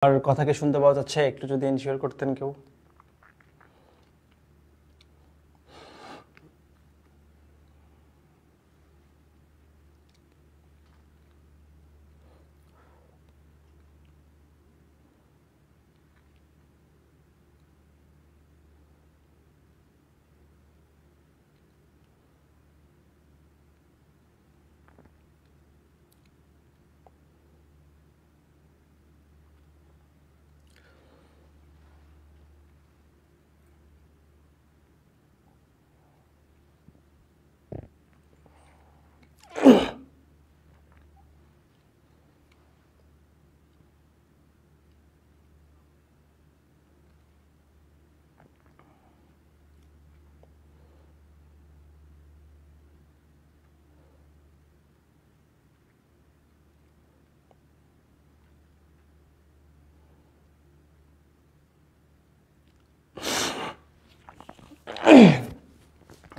আর কথা কি শুনতে পাওয়া যাচ্ছে? একটু যদি এনশিওর করতেন কেউ।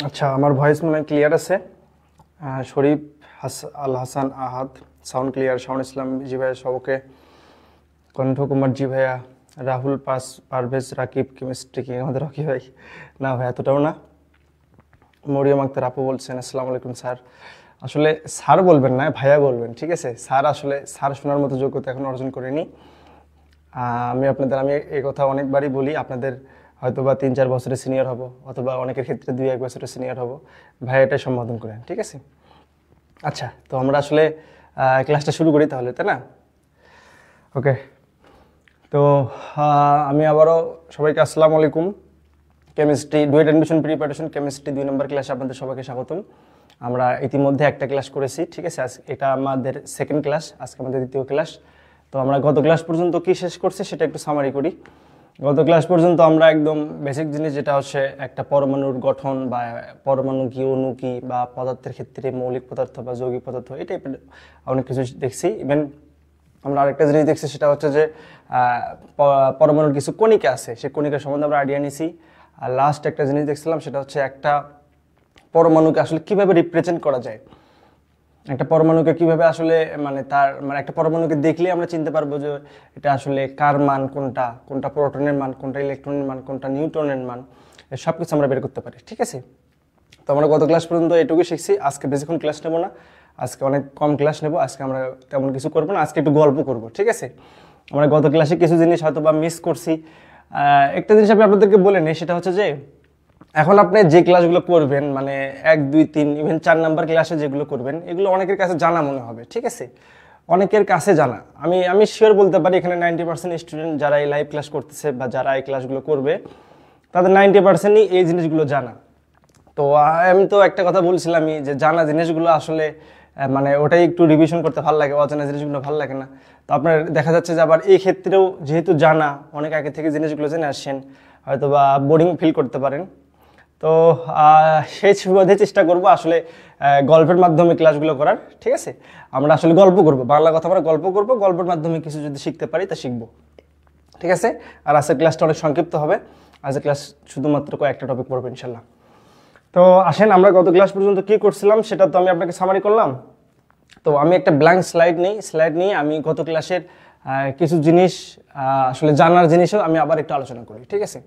আচ্ছা, আমার ভয়েস মনে হয় ক্লিয়ার আছে। শরীফ আল হাসান আহাদ, সাউন্ড ক্লিয়ার। শাওন ইসলাম জি ভাইয়া, সবকে কণ্ঠকুমার জি ভাইয়া, রাহুল পারভেজ রাকিব, কেমিস্ট্রি কি আমাদের রকি ভাই? না ভাই, এতটাও না। মরিয়ম আক্তার আপু বলছেন আসসালামু আলাইকুম স্যার। আসলে স্যার বলবেন না, ভাইয়া বলবেন, ঠিক আছে? স্যার আসলে স্যার শোনার মতো যোগ্যতা এখন অর্জন করিনি। আমি এই কথা অনেকবারই বলি, আপনাদের হয়তো বা 3-4 বছরের সিনিয়র হব, অথবা অনেকের ক্ষেত্রে 2-1 বছরের সিনিয়র হব। ভাই এটাই সম্বোধন করেন, ঠিক আছে? আচ্ছা, তো আমরা আসলে ক্লাসটা শুরু করি তাহলে, তাই না? ওকে, তো আমি আবারও সবাইকে আসসালামু আলাইকুম। Chemistry duet admission preparation chemistry 2 নম্বর ক্লাসে আপনাদের সবাইকে স্বাগতম। আমরা ইতিমধ্যে একটা ক্লাস করেছি, ঠিক আছে? এটা আমাদের সেকেন্ড ক্লাস, আজকে আমাদের দ্বিতীয় ক্লাস। তো আমরা গত ক্লাস পর্যন্ত কি শেষ করছি সেটা একটু সামারি করি। গত ক্লাস পর্যন্ত আমরা একদম বেসিক জিনিস, যেটা হচ্ছে একটা পরমাণুর গঠন বা পরমাণু কি, অণু কি, বা পদার্থের ক্ষেত্রে মৌলিক পদার্থ বা যৌগিক পদার্থ, এই টাইপের অনেক কিছু দেখছি। ইভেন আমরা আরেকটা জিনিস দেখছি, সেটা হচ্ছে যে পরমাণুর কিছু কণিকা আছে, সেই কণিকা সম্বন্ধে আমরা আইডিয়া নিছি। আর লাস্ট একটা জিনিস দেখছিলাম, সেটা হচ্ছে একটা পরমাণুকে আসলে কিভাবে রিপ্রেজেন্ট করা যায়। একটা পরমাণুকে কিভাবে আসলে একটা পরমাণুকে দেখলে আমরা চিনতে পারবো যে এটা আসলে কার মান কোনটা, কোনটা প্রোটনের মান, কোনটা ইলেকট্রনের মান, কোনটা নিউট্রনের মান, সব কিছু আমরা বের করতে পারি, ঠিক আছে? তো আমরা গত ক্লাস পর্যন্ত এটুকুই শিখছি। আজকে বেশিক্ষণ ক্লাস নেবো না, আজকে অনেক কম ক্লাস নেবো। আজকে আমরা তেমন কিছু করবো না, আজকে একটু গল্প করবো, ঠিক আছে? আমরা গত ক্লাসে কিছু জিনিস হয়তো বা মিস করছি। একটা জিনিস আমি আপনাদেরকে বলে নিই, সেটা হচ্ছে যে এখন আপনি যে ক্লাসগুলো করবেন, মানে 1, 2, 3, ইভেন 4 নাম্বার ক্লাসে যেগুলো করবেন, এগুলো অনেকের কাছে জানা মনে হবে, ঠিক আছে? অনেকের কাছে জানা, আমি শিওর বলতে পারি এখানে 90% স্টুডেন্ট যারা এই লাইভ ক্লাস করতেছে বা যারা এই ক্লাসগুলো করবে, তাদের 90%ই এই জিনিসগুলো জানা। তো আমি তো একটা কথা বলছিলামই যে জানা জিনিসগুলো আসলে ওটাই একটু রিভিশন করতে ভালো লাগে, অজানা জিনিসগুলো ভালো লাগে না। তো আপনার দেখা যাচ্ছে যে আবার এই ক্ষেত্রেও যেহেতু জানা, অনেক আগে থেকে জিনিসগুলো জেনে আসছেন, হয়তো বা বোরিং ফিল করতে পারেন। তো সেই সুবাদে চেষ্টা করব আসলে গল্পের মাধ্যমে ক্লাসগুলো করার, ঠিক আছে? আমরা আসলে গল্প করব, বাংলা কথা আমরা গল্প করব, গল্পের মাধ্যমে কিছু যদি শিখতে পারি তা শিখবো, ঠিক আছে? আর আজকের ক্লাসটা অনেক সংক্ষিপ্ত হবে, আজকের ক্লাস শুধুমাত্র কয়েকটা টপিক পড়বো ইনশাল্লাহ। তো আসেন, আমরা গত ক্লাস পর্যন্ত কি করছিলাম সেটা তো আমি আপনাকে সামারি করলাম। তো আমি একটা ব্ল্যাঙ্ক স্লাইড নিয়ে আমি গত ক্লাসের কিছু জিনিস, আসলে জানার জিনিসও আমি আবার একটু আলোচনা করি, ঠিক আছে?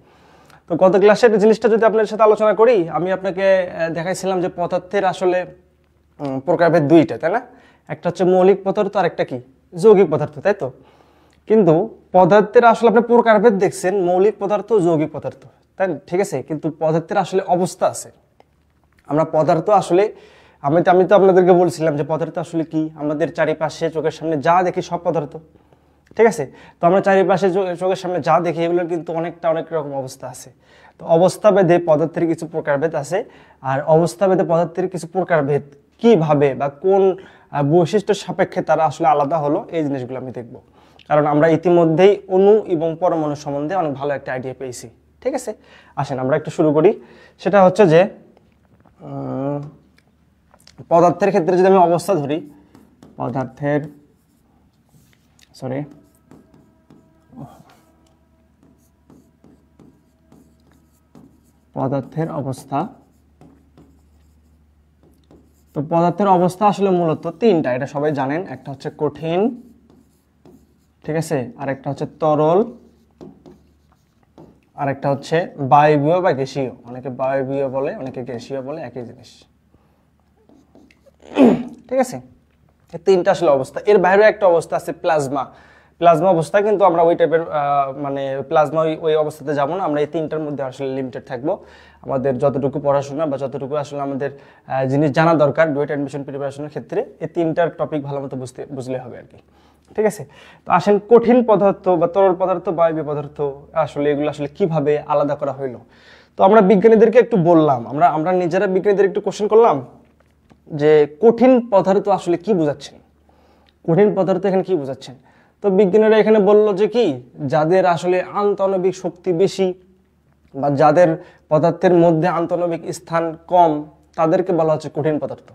তো গত ক্লাসের জিনিসটা যদি আপনার সাথে আলোচনা করি, আমি আপনাকে দেখাইছিলাম যে পদার্থের আসলে প্রকারভেদ 2টা, তাই না? একটা হচ্ছে মৌলিক পদার্থ, আর একটা কি, যৌগিক পদার্থ, তাই তো? কিন্তু পদার্থের আসলে আপনি প্রকারভেদ দেখছেন, মৌলিক পদার্থ, যৌগিক পদার্থ, তাই, ঠিক আছে? কিন্তু পদার্থের আসলে অবস্থা আছে। আমরা পদার্থ আসলে আমি তো আপনাদেরকে বলছিলাম যে পদার্থ আসলে কি, আমাদের চারিপাশে চোখের সামনে যা দেখি সব পদার্থ, ঠিক আছে? তো আমরা চারিপাশে চোখের সামনে যা দেখি এগুলোর কিন্তু অনেক রকম অবস্থা আছে। তো অবস্থা ভেদে পদার্থের কিছু প্রকারভেদ আছে, আর অবস্থা ভেদে পদার্থের কিছু প্রকারভেদ কিভাবে বা কোন বৈশিষ্ট্য সাপেক্ষে তারা আসলে আলাদা হলো, এই জিনিসগুলো আমি দেখব। কারণ আমরা ইতিমধ্যেই অণু এবং পরমাণু সম্বন্ধে অনেক ভালো একটা আইডিয়া পেয়েছি, ঠিক আছে? আসেন আমরা একটু শুরু করি। সেটা হচ্ছে যে পদার্থের ক্ষেত্রে যদি আমি অবস্থা ধরি, পদার্থের অবস্থা, তো পদার্থের অবস্থা আসলে মূলত 3টা, এটা সবাই জানেন। একটা হচ্ছে কঠিন, ঠিক আছে, আরেকটা হচ্ছে তরল, আরেকটা হচ্ছে বায়বীয় বা গ্যাসীয়। অনেকে বায়বীয় বলে, অনেকে গ্যাসীয় বলে, একই জিনিস। ঠিক আছে, তিনটা আসলে অবস্থা। এর বাইরে একটা অবস্থা আছে প্লাজমা। প্লাজমা অবস্থা কিন্তু আমরা ওই টাইপের মানে প্লাজমা ওই অবস্থাতে যাব না, আমরা এই তিনটার মধ্যে আসলে লিমিটেড থাকবো। আমাদের যতটুকু পড়াশোনা বা যতটুকু আসলে আমাদের জিনিস জানা দরকার ডুয়েট অ্যাডমিশন প্রিপারেশনের ক্ষেত্রে, এই তিনটার টপিক ভালো মতো বুঝলে হবে আর কি। ঠিক আছে, তো আসেন কঠিন পদার্থ বা তরল পদার্থ, বায়বীয় পদার্থ আসলে এগুলো আসলে কিভাবে আলাদা করা হইলো। তো আমরা বিজ্ঞানীদেরকে একটু বললাম, আমরা নিজেরা বিজ্ঞানীদের একটু কোশ্চেন করলাম যে কঠিন পদার্থ আসলে কি বোঝাচ্ছেন, কঠিন পদার্থ এখানে কি বোঝাচ্ছেন। তো বিজ্ঞানীরা এখানে বলল যে কি, যাদের আসলে আন্তঃনবিক শক্তি বেশি বা যাদের পদার্থের মধ্যে আন্তঃনবিক স্থান কম, তাদেরকে বলা হচ্ছে কঠিন পদার্থ।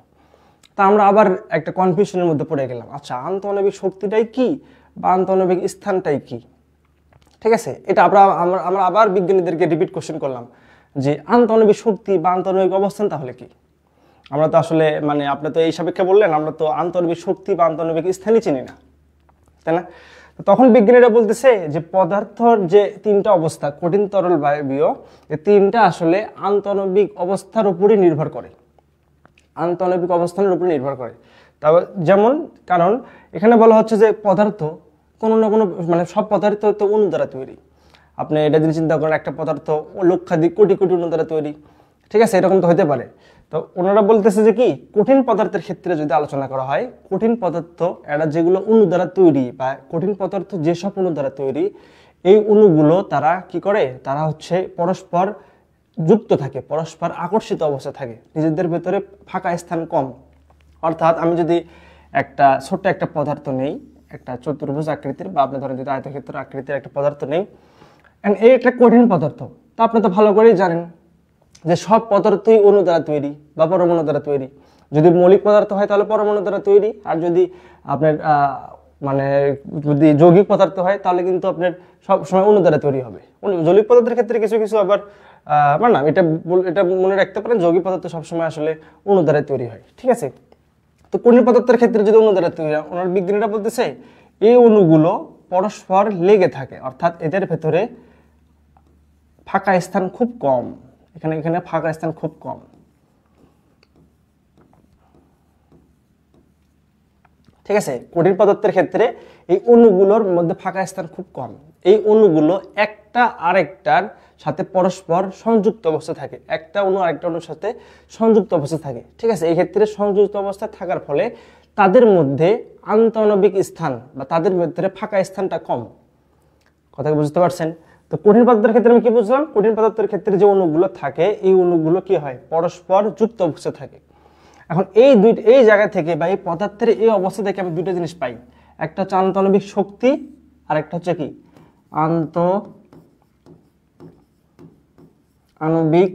তা আমরা আবার একটা কনফিউশনের মধ্যে পড়ে গেলাম, আচ্ছা আন্তঃনবিক শক্তিটাই কি বা আন্তঃনবিক স্থানটাই কি। ঠিক আছে, এটা আমরা আবার বিজ্ঞানীদেরকে রিপিট কোশ্চেন করলাম যে আন্তঃনবিক শক্তি বা আন্তঃনবিক অবস্থান তাহলে কি। আমরা তো আসলে মানে আপনি তো এই সাপেক্ষে বললেন আমরা তো আন্তঃনবিক শক্তি বা আন্তঃনবিক স্থানই চিনি না, তাই না। তখন বিজ্ঞানীরা বলতেছে যে পদার্থর যে তিনটা অবস্থা, কঠিন, তরল, বায়বীয়, এই তিনটা আসলে আন্তঃনবিক অবস্থার উপরই নির্ভর করে, আন্তঃনবিক অবস্থানের উপরে নির্ভর করে। তারপর যেমন, কারণ এখানে বলা হচ্ছে যে পদার্থ কোনো না কোনো মানে সব পদার্থ তো অণু দ্বারা তৈরি। আপনি এটা যদি চিন্তা করেন, একটা পদার্থ লক্ষাধিক কোটি কোটি অণু দ্বারা তৈরি, ঠিক আছে, এরকম তো হতে পারে। তো ওনারা বলতেছে যে কি, কঠিন পদার্থের ক্ষেত্রে যদি আলোচনা করা হয়, কঠিন পদার্থ এরা যেগুলো অণু দ্বারা তৈরি বা কঠিন পদার্থ যেসব অণু দ্বারা তৈরি, এই অণুগুলো তারা কি করে, তারা হচ্ছে পরস্পর যুক্ত থাকে, পরস্পর আকর্ষিত অবস্থা থাকে, নিজেদের ভেতরে ফাঁকা স্থান কম। অর্থাৎ আমি যদি একটা ছোট্ট একটা পদার্থ নেই, একটা চতুর্ভুজ আকৃতির বা আপনি ধরেন যদি আয়তক্ষেত্র আকৃতির একটা পদার্থ নেই, এই একটা কঠিন পদার্থ, তা আপনি তো ভালো করেই জানেন যে সব পদার্থই অণু দ্বারা তৈরি বা পরমাণু দ্বারা তৈরি। যদি মৌলিক পদার্থ হয় তাহলে পরমাণু দ্বারা তৈরি, আর যদি আপনার মানে যদি যৌগিক পদার্থ হয় তাহলে কিন্তু আপনার সব সময় অণু দ্বারা তৈরি হবে। যৌগিক পদার্থের ক্ষেত্রে কিছু কিছু আবার মানে না, এটা মনে রাখতে পারেন, যৌগিক পদার্থ সবসময় আসলে অণু দ্বারা তৈরি হয়। ঠিক আছে, তো কঠিন পদার্থের ক্ষেত্রে যদি অণু দ্বারা তৈরি হয়, ওনার বিজ্ঞানীরা বলতেছে এই অণুগুলো পরস্পর লেগে থাকে, অর্থাৎ এদের ভেতরে ফাঁকা স্থান খুব কম, এখানে ফাঁকা স্থান খুব কম। ঠিক আছে, কঠিন পদার্থের ক্ষেত্রে এই অণুগুলোর মধ্যে ফাঁকা স্থান খুব কম, এই অণুগুলো একটা আরেকটার সাথে পরস্পর সংযুক্ত অবস্থা থাকে, একটা অণু আরেকটা অণুর সাথে সংযুক্ত অবস্থা থাকে। ঠিক আছে, এই ক্ষেত্রে সংযুক্ত অবস্থায় থাকার ফলে তাদের মধ্যে আন্তঃনবিক স্থান বা তাদের ভেতরে ফাঁকা স্থানটা কম। কথা বুঝতে পারছেন? তো কঠিন পদার্থের ক্ষেত্রে আমি কি বুঝলাম, কঠিন পদার্থের ক্ষেত্রে যে অণুগুলো থাকে এই অণুগুলো কি হয়, পরস্পর যুক্ত অবস্থায় থাকে। এখন এই জায়গা থেকে বা এই পদার্থের এই অবস্থা থেকে আমি দুটো জিনিস পাই, একটা হচ্ছে আন্তঃনবিক শক্তি আর একটা হচ্ছে কি আণবিক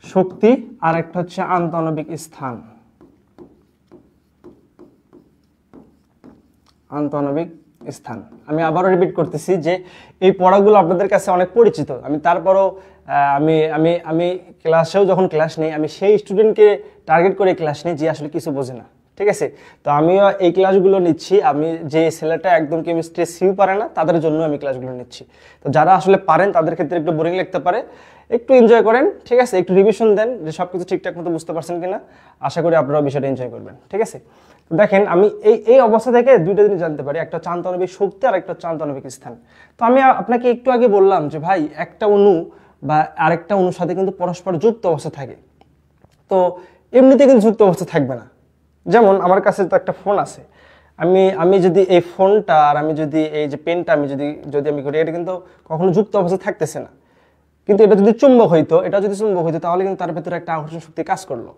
শক্তি আর একটা হচ্ছে আন্তঃনবিক স্থান, আন্তঃনবিক স্থান। আমি আবারও রিপিট করতেছি যে এই পড়াগুলো আপনাদের কাছে অনেক পরিচিত, আমি তারপরও আমি আমি আমি ক্লাসেও যখন ক্লাস নেই আমি সেই স্টুডেন্টকে টার্গেট করে ক্লাস নিই যে আসলে কিছু বোঝে না। ঠিক আছে, তো আমিও এই ক্লাসগুলো নিচ্ছি, আমি যে ছেলেটা একদম কেমিস্ট্রি সিউ পারে না তাদের জন্য আমি ক্লাসগুলো নিচ্ছি। তো যারা আসলে পারেন তাদের ক্ষেত্রে একটু বোরিং লাগতে পারে, একটু এনজয় করেন। ঠিক আছে, একটু রিভিশন দেন যে সবকিছু ঠিকঠাক মতো বুঝতে পারছেন কিনা, আশা করি আপনারা বিষয়টা এনজয় করবেন। ঠিক আছে, দেখেন আমি এই অবস্থা থেকে দুইটা জিনিস জানতে পারি, একটা হচ্ছে আন্তঃনবিক শক্তি আর একটা হচ্ছে আন্তঃনবিক স্থান। তো আমি আপনাকে একটু আগে বললাম যে ভাই একটা অণু বা আরেকটা অণুর সাথে কিন্তু পরস্পর যুক্ত অবস্থা থাকে, তো এমনিতে কিন্তু যুক্ত অবস্থা থাকবে না। যেমন আমার কাছে তো একটা ফোন আছে, আমি যদি এই ফোনটা আর আমি যদি এই যে পেনটা আমি যদি করি, এটা কিন্তু কখনো যুক্ত অবস্থা থাকতেছে না। কিন্তু এটা যদি চুম্বক হইতো, তাহলে কিন্তু তার ভেতরে একটা আকর্ষণ শক্তি কাজ করলো।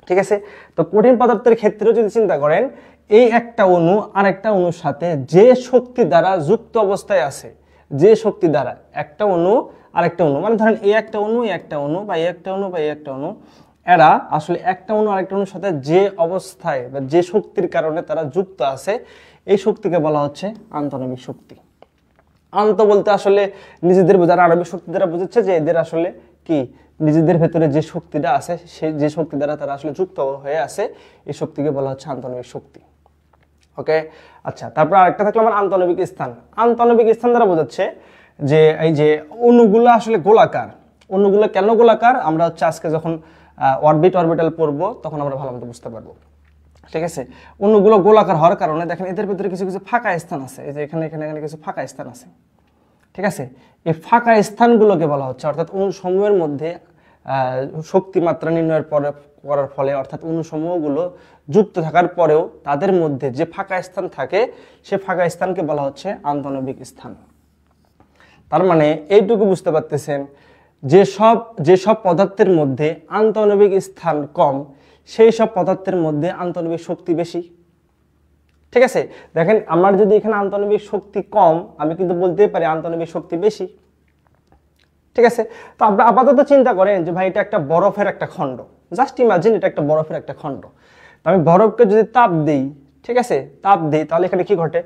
ঠিক আছে, তো কঠিন পদার্থের ক্ষেত্রেও যদি চিন্তা করেন, এই একটা অণু আর একটা অণুর সাথে যে শক্তি দ্বারা যুক্ত অবস্থায় আছে, যে শক্তি দ্বারা একটা অণু আর একটা অণু, মানে ধরেন এই একটা অণু এই একটা অণু বা এই একটা অণু বা এই একটা অণু, এরা আসলে একটা অণু আরেকটা অণুর সাথে যে অবস্থায় বা যে শক্তির কারণে তারা যুক্ত আছে, এই শক্তিকে বলা হচ্ছে আন্তঃনবিক শক্তি। আন্ত বলতে আসলে নিজেদের যারা আণবিক শক্তি দ্বারা বুঝেছে যে এদের আসলে কি নিজেদের ভেতরে যে শক্তিটা আছে, সেই যে শক্তি দ্বারা তারা আসলে যুক্ত হয়ে আছে, এই শক্তিকে বলা হচ্ছে আন্তঃনবিক শক্তি। ওকে, আচ্ছা, তারপর আরেকটা থাকলো আমার আন্তঃনবিক স্থান। আন্তঃনবিক স্থান দ্বারা বোঝাচ্ছে যে এই যে অণুগুলো আসলে গোলাকার। অণুগুলো কেন গোলাকার আমরা হচ্ছে আজকে যখন অরবিটাল পড়বো তখন আমরা ভালো মতো বুঝতে পারবো। ঠিক আছে, অণুগুলো গোলাকার হওয়ার কারণে দেখেন এদের ভিতরে কিছু কিছু ফাঁকা স্থান আছে, এই যে এখানে এখানে এখানে কিছু ফাঁকা স্থান আছে। ঠিক আছে, এই ফাঁকা স্থানগুলোকে বলা হচ্ছে, অর্থাৎ অণুসমূহের মধ্যে শক্তি মাত্রা নির্ণয়ের করার ফলে, অর্থাৎ অণুসমূহগুলো যুক্ত থাকার পরেও তাদের মধ্যে যে ফাঁকা স্থান থাকে সে ফাঁকা স্থানকে বলা হচ্ছে আন্তঃনবিক স্থান। তার মানে এইটুকু বুঝতে পারতেছেন যেসব পদার্থের মধ্যে আন্তঃনবিক স্থান কম সেই সব পদার্থের মধ্যে আন্তঃনবিক শক্তি বেশি। ঠিক আছে, দেখেন আমার যদি এখানে আন্তঃনবিক শক্তি কম, আমি কিন্তু বলতেই পারি আন্তঃনবিক শক্তি বেশি। ঠিক আছে, তো আপনারা আপাতত চিন্তা করেন যে ভাই এটা একটা বরফের একটা খণ্ড, জাস্ট ইমাজিন এটা একটা বরফের একটা খণ্ড। তো আমি বরফকে যদি তাপ দিই, ঠিক আছে, তাপ দিই, তাহলে এখানে কি ঘটে?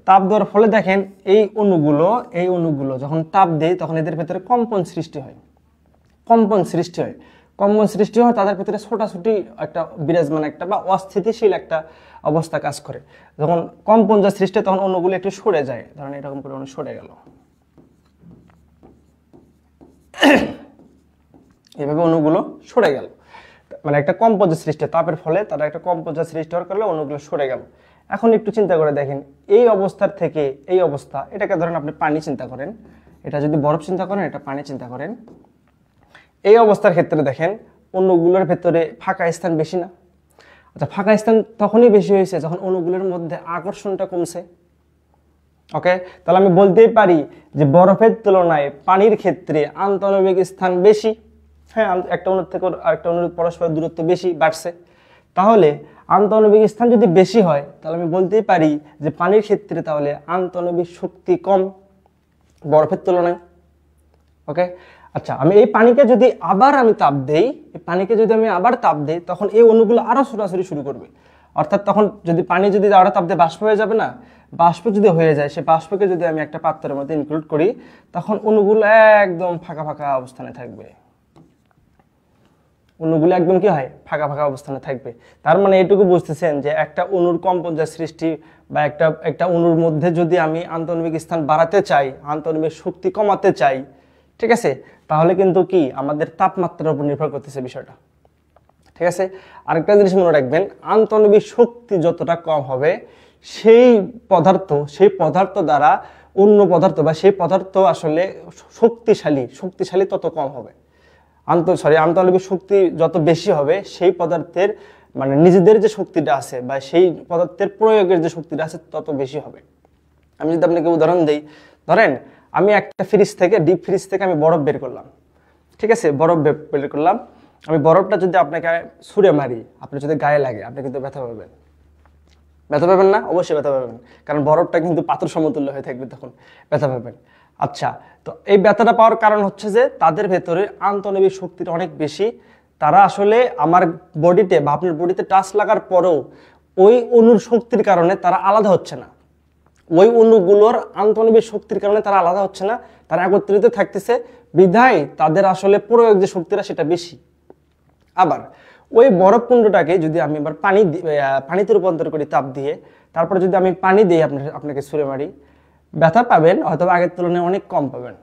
তাপ দেওয়ার ফলে দেখেন এই অণুগুলো যখন তাপ দেয় তখন এদের ভেতরে কম্পন সৃষ্টি হয়। কম্পন সৃষ্টি হয় তাদের ভিতরে ছোটাছুটি একটা বিরাজমান একটা বা অস্থিতিশীল একটা অবস্থা কাজ করে। যখন কম্পন যা সৃষ্টি হয় তখন অণুগুলো একটু সরে যায়, ধরেন এরকম করে অণু সরে গেল, এইভাবে অণুগুলো সরে গেল, মানে একটা কম্পন সৃষ্টি, তাপের ফলে তারা একটা কম্পন সৃষ্টি হওয়ার কারণে অণুগুলো সরে গেল। এখন একটু চিন্তা করে দেখেন এই অবস্থার থেকে এই অবস্থা, এটাকে ধরেন আপনি পানি চিন্তা করেন, এটা যদি বরফ চিন্তা করেন, এটা পানি চিন্তা করেন, এই অবস্থার ক্ষেত্রে দেখেন অণুগুলোর ভেতরে ফাঁকা স্থান বেশি না? আচ্ছা, ফাঁকা স্থান তখনই বেশি হয়েছে যখন অণুগুলোর মধ্যে আকর্ষণটা কমছে। ওকে, তাহলে আমি বলতেই পারি যে বরফের তুলনায় পানির ক্ষেত্রে আন্তঃনবিক স্থান বেশি। হ্যাঁ, একটা অণুর থেকে আরেকটা অণুর পরস্পর দূরত্ব বেশি বাড়ছে। তাহলে আন্তঃনবিক স্থান যদি বেশি হয় তাহলে আমি বলতেই পারি যে পানির ক্ষেত্রে তাহলে আন্তঃনবিক শক্তি কম বরফের তুলনায়। ওকে, আচ্ছা, আমি এই পানিকে যদি আবার তাপ দেই, তখন এই অণুগুলো আরো ছোটাছুটি শুরু করবে। অর্থাৎ তখন যদি পানি যদি আরো তাপ দিয়ে বাষ্প হয়ে যাবে না, বাষ্প যদি হয়ে যায়, সে বাষ্পকে যদি আমি একটা পাত্রের মধ্যে ইনক্লুড করি তখন অণুগুলো একদম ফাঁকা ফাঁকা অবস্থানে থাকবে। অণুগুলো একদম কি হয়? ফাঁকা ফাঁকা অবস্থানে থাকবে। তার মানে এটুকু বুঝতেছেন যে একটা অণুর কম্পন সৃষ্টি বা একটা অণুর মধ্যে যদি আমি আন্তঃনবিক স্থান বাড়াতে চাই, আন্তঃনবিক শক্তি কমাতে চাই, ঠিক আছে, তাহলে কিন্তু কি আমাদের তাপমাত্রার উপর নির্ভর করতেছে বিষয়টা। ঠিক আছে, আরেকটা জিনিস মনে রাখবেন, আন্তঃনবিক শক্তি যতটা কম হবে সেই পদার্থ দ্বারা অন্য পদার্থ বা সেই পদার্থ আসলে শক্তিশালী তত কম হবে। আন্তঃনবিক শক্তি যত বেশি হবে সেই পদার্থের মানে নিজেদের যে শক্তিটা আছে বা সেই পদার্থের প্রয়োগের যে শক্তিটা আছে তত বেশি হবে। আমি যদি আপনাকে উদাহরণ দিই, ধরেন আমি একটা ডিপ ফ্রিজ থেকে আমি বরফ বের করলাম। ঠিক আছে, বরফ বের করলাম, আমি বরফটা যদি আপনাকে ছুঁড়ে মারি, আপনি যদি গায়ে লাগে আপনি কিন্তু ব্যথা পাবেন না? অবশ্যই ব্যথা পাবেন, কারণ বরফটা কিন্তু পাথর সমতুল্য হয়ে থাকবে, তখন ব্যথা পাবেন। আচ্ছা, তো এই ব্যথাটা পাওয়ার কারণ হচ্ছে যে তাদের ভেতরে আন্তঃনবিক শক্তিটা অনেক বেশি। তারা আসলে আমার বডিতে বা আপনার বডিতে টাচ লাগার পরেও ওই অণুর শক্তির কারণে তারা আলাদা হচ্ছে না, ওই অণুগুলোর আন্তঃনবিক শক্তির কারণে তারা আলাদা হচ্ছে না, তারা একত্রিত থাকতেছে, বিধায় তাদের আসলে প্রয়োগ যে শক্তিটা সেটা বেশি। আবার ওই বরফকুণ্ডটাকে যদি আমি এবার পানিতে রূপান্তর করি তাপ দিয়ে, তারপরে যদি আমি পানি দিই আপনাকে ছুঁড়ে মারি, ব্যথা পাবেন হয়তো আগের তুলনায় অনেক কম পাবেন,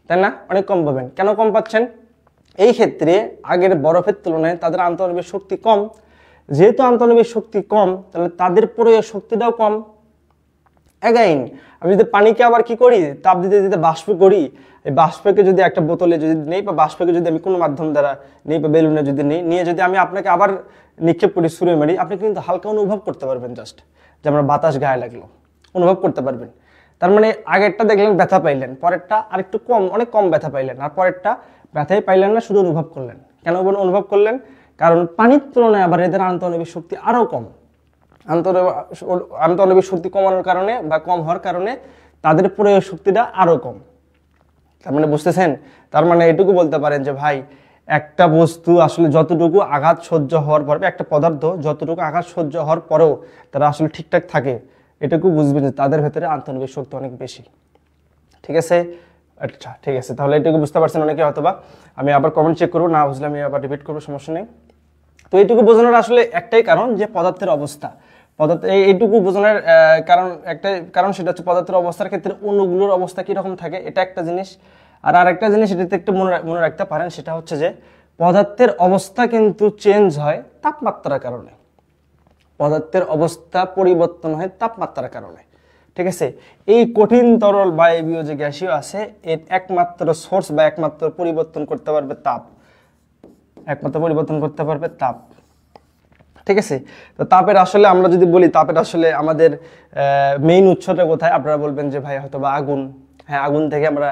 তাই না? অনেক কম পাবেন। কেন কম পাচ্ছেন? এই ক্ষেত্রে আগের বরফের তুলনায় তাদের আন্তঃনবিক শক্তি কম। যেহেতু আন্তঃনবিক শক্তি কম, তাহলে তাদের প্রয়োগ শক্তিটাও কম। অ্যাগাইন আমি যদি পানিকে আবার কি করি, তাপ দিতে দিতে বাষ্প করি, এই বাষ্পকে যদি একটা বোতলে যদি নেই বা বাষ্পকে যদি আমি কোনো মাধ্যম দ্বারা নেই বা বেলুনে যদি নিয়ে যদি আমি আপনাকে আবার নিক্ষেপ করি, ছুঁড়ে মারি, আপনি কিন্তু হালকা অনুভব করতে পারবেন, জাস্ট যে আমার বাতাস গায়ে লাগলো, অনুভব করতে পারবেন। তার মানে আগেরটা দেখলেন ব্যথা পাইলেন, পরেরটা আরেকটু অনেক কম ব্যথা পাইলেন, আর পরেরটা ব্যথাই পাইলেন না, শুধু অনুভব করলেন। কেন অনুভব করলেন? কারণ পানির তুলনায় আবার এদের আন্তঃনবিক শক্তি আরও কম। আন্তঃনবিক শক্তি কমানোর কারণে বা কম হওয়ার কারণে তাদের প্রয়োগ শক্তিটা আরও কম। তার মানে বুঝতেছেন? তার মানে এটুকু বলতে পারেন যে ভাই একটা বস্তু আসলে যতটুকু আঘাত সহ্য হওয়ার পর, একটা পদার্থ যতটুকু আঘাত সহ্য হওয়ার পরেও তারা আসলে ঠিকঠাক থাকে, এটুকু বুঝবেন যে তাদের ভেতরে আন্তঃনবিক শক্তি অনেক বেশি। ঠিক আছে, আচ্ছা ঠিক আছে, তাহলে এটুকু বুঝতে পারছেন অনেকে হয়তোবা। আমি আবার কমেন্ট চেক করবো, না বুঝলে আমি আবার রিপিট করবো, সমস্যা নেই। তো এইটুকু বোঝানোর আসলে একটাই কারণ যে পদার্থের অবস্থা, পদার্থ এইটুকু বোঝানোর কারণ সেটা হচ্ছে পদার্থের অবস্থার ক্ষেত্রে অণুগুলোর অবস্থা কীরকম থাকে, এটা একটা জিনিস। আর আরেকটা জিনিস এটাতে একটু মনে রাখতে পারেন, সেটা হচ্ছে যে পদার্থের অবস্থা কিন্তু চেঞ্জ হয় তাপমাত্রার কারণে। পদার্থের অবস্থা পরিবর্তন হয় তাপমাত্রার কারণে, ঠিক আছে। এই কঠিন তরল বায়বীয় যে গ্যাসীয় আছে, এর একমাত্র সোর্স বা একমাত্র পরিবর্তন করতে পারবে তাপ, একমাত্র পরিবর্তন করতে পারবে তাপ, ঠিক আছে। তো তাপের আসলে আমরা যদি বলি তাপের আসলে আমাদের মেইন উৎসটা কোথায়, আপনারা বলবেন যে ভাই হয়তো বা আগুন। হ্যাঁ, আগুন থেকে আমরা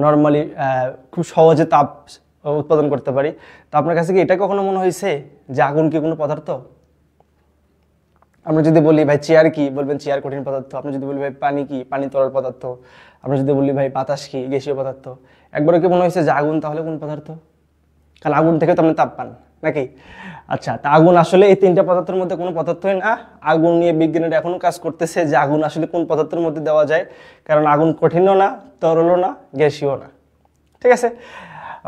নর্মালি খুব সহজে তাপ উৎপাদন করতে পারি। তো আপনার কাছে কি এটা কখনো মনে হয়েছে যে আগুন কি কোনো পদার্থ? আমরা যদি বলি ভাই চেয়ার কি, বলবেন চেয়ার কঠিন পদার্থ। আপনি যদি বলি ভাই পানি কি, পানি তরল পদার্থ। আমরা যদি বলি ভাই বাতাস কি, গ্যাসীয় পদার্থ। একবারও কি মনে হয়েছে যে আগুন তাহলে কোন পদার্থ? কারণ আগুন থেকে তো আপনি তাপ পান নাকি? আচ্ছা, তা আগুন আসলে এই তিনটা পদার্থের মধ্যে কোনো পদার্থই না। আগুন নিয়ে বিজ্ঞানীরা এখনো কাজ করতেছে যে আগুন আসলে কোন পদার্থের মধ্যে দেওয়া যায়, কারণ আগুন কঠিনও না, তরলও না, গ্যাসীয় না, ঠিক আছে।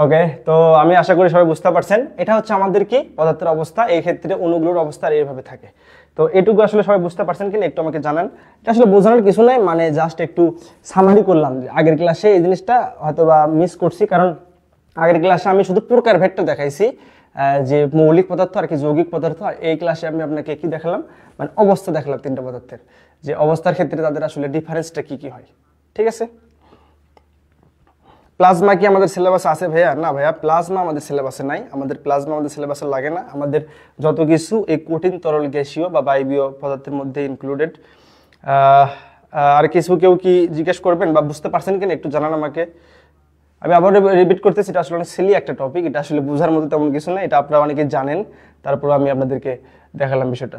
ওকে, তো আমি আশা করি সবাই বুঝতে পারছেন। এটা হচ্ছে আমাদের কি পদার্থের অবস্থা, এই ক্ষেত্রে অণুগুলোর অবস্থা এইভাবে থাকে। তো এটুকু আসলে সবাই বুঝতে পারছেন কিনা একটু আমাকে জানান। এটা আসলে বোঝানোর কিছু নাই, মানে জাস্ট একটু সামারি করলাম। আগের ক্লাসে এই জিনিসটা হয়তো বা মিস করছি, কারণ আগের ক্লাসে আমি শুধু প্রকারভেদটা দেখাইছি, যে মৌলিক পদার্থ আর কি যৌগিক পদার্থ। আর এই ক্লাসে আমি আপনাকে কি দেখালাম, মানে অবস্থা দেখালাম তিনটা পদার্থের, যে অবস্থার ক্ষেত্রে তাদের আসলে ডিফারেন্সটা কি কি হয়, ঠিক আছে। প্লাজমা কি আমাদের সিলেবাসে আছে ভাইয়া? না ভাইয়া, প্লাজমা আমাদের সিলেবাসে নাই। আমাদের প্লাজমা আমাদের সিলেবাসে লাগে না। আমাদের যত কিছু এই কঠিন তরল গ্যাসীয় বা বায়বীয় পদার্থের মধ্যে ইনক্লুডেড। আর কিছু কেউ কি জিজ্ঞেস করবেন বা বুঝতে পারছেন কিনা একটু জানান আমাকে। আমি আবার রিপিট করতেছি, এটা আসলে অনেক সিলি একটা টপিক, এটা আসলে বোঝার মতো তেমন কিছু না, এটা আপনারা অনেকে জানেন, তারপর আমি আপনাদেরকে দেখালাম বিষয়টা।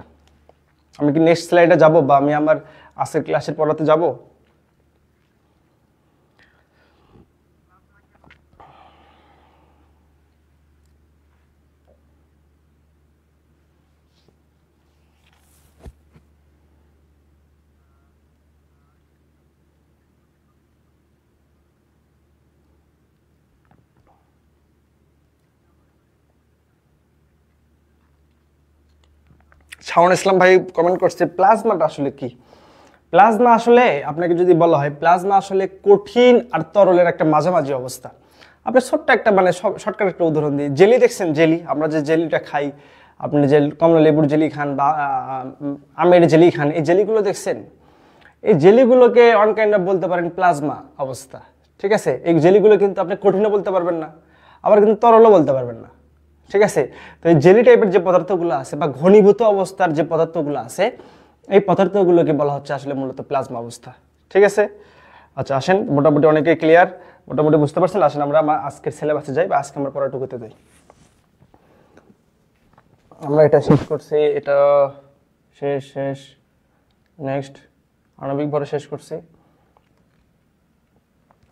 আমি কি নেক্সট স্লাইডে যাব বা আমি আমার আজকের ক্লাসের পড়াতে যাব? শাওন ইসলাম ভাই কমেন্ট করছে প্লাজমাটা আসলে কি। প্লাজমা আসলে আপনাকে যদি বলা হয়, প্লাজমা আসলে কঠিন আর তরলের একটা মাঝামাঝি অবস্থা। আপনি ছোট্ট একটা মানে শর্টকাট একটা উদাহরণ দিই, জেলি দেখছেন, জেলি, আমরা যে জেলিটা খাই, আপনি যে কমলা লেবুর জেলি খান বা আমের জেলি খান, এই জেলিগুলো দেখছেন, এই জেলিগুলোকে অন কাইন্ড অফ বলতে পারেন প্লাজমা অবস্থা, ঠিক আছে। এই জেলিগুলো কিন্তু আপনি কঠিনও বলতে পারবেন না, আবার কিন্তু তরলও বলতে পারবেন না, ঠিক আছে। তো এই জেলি টাইপের যে পদার্থগুলো আছে বা ঘনীভূত অবস্থার যে পদার্থগুলো আছে, এই পদার্থগুলোকে বলা হচ্ছে আসলে মূলত প্লাজমা অবস্থা, ঠিক আছে। আচ্ছা, আসেন, মোটামুটি অনেকে ক্লিয়ার, মোটামুটি বুঝতে পারছেন। আসেন আমরা আজকের সিলেবাসে যাই বা আজকে আমরা পড়াটুকুতে যাই। আমরা এটা শেষ করছি, এটা শেষ নেক্সট আণবিক ভর শেষ করছি।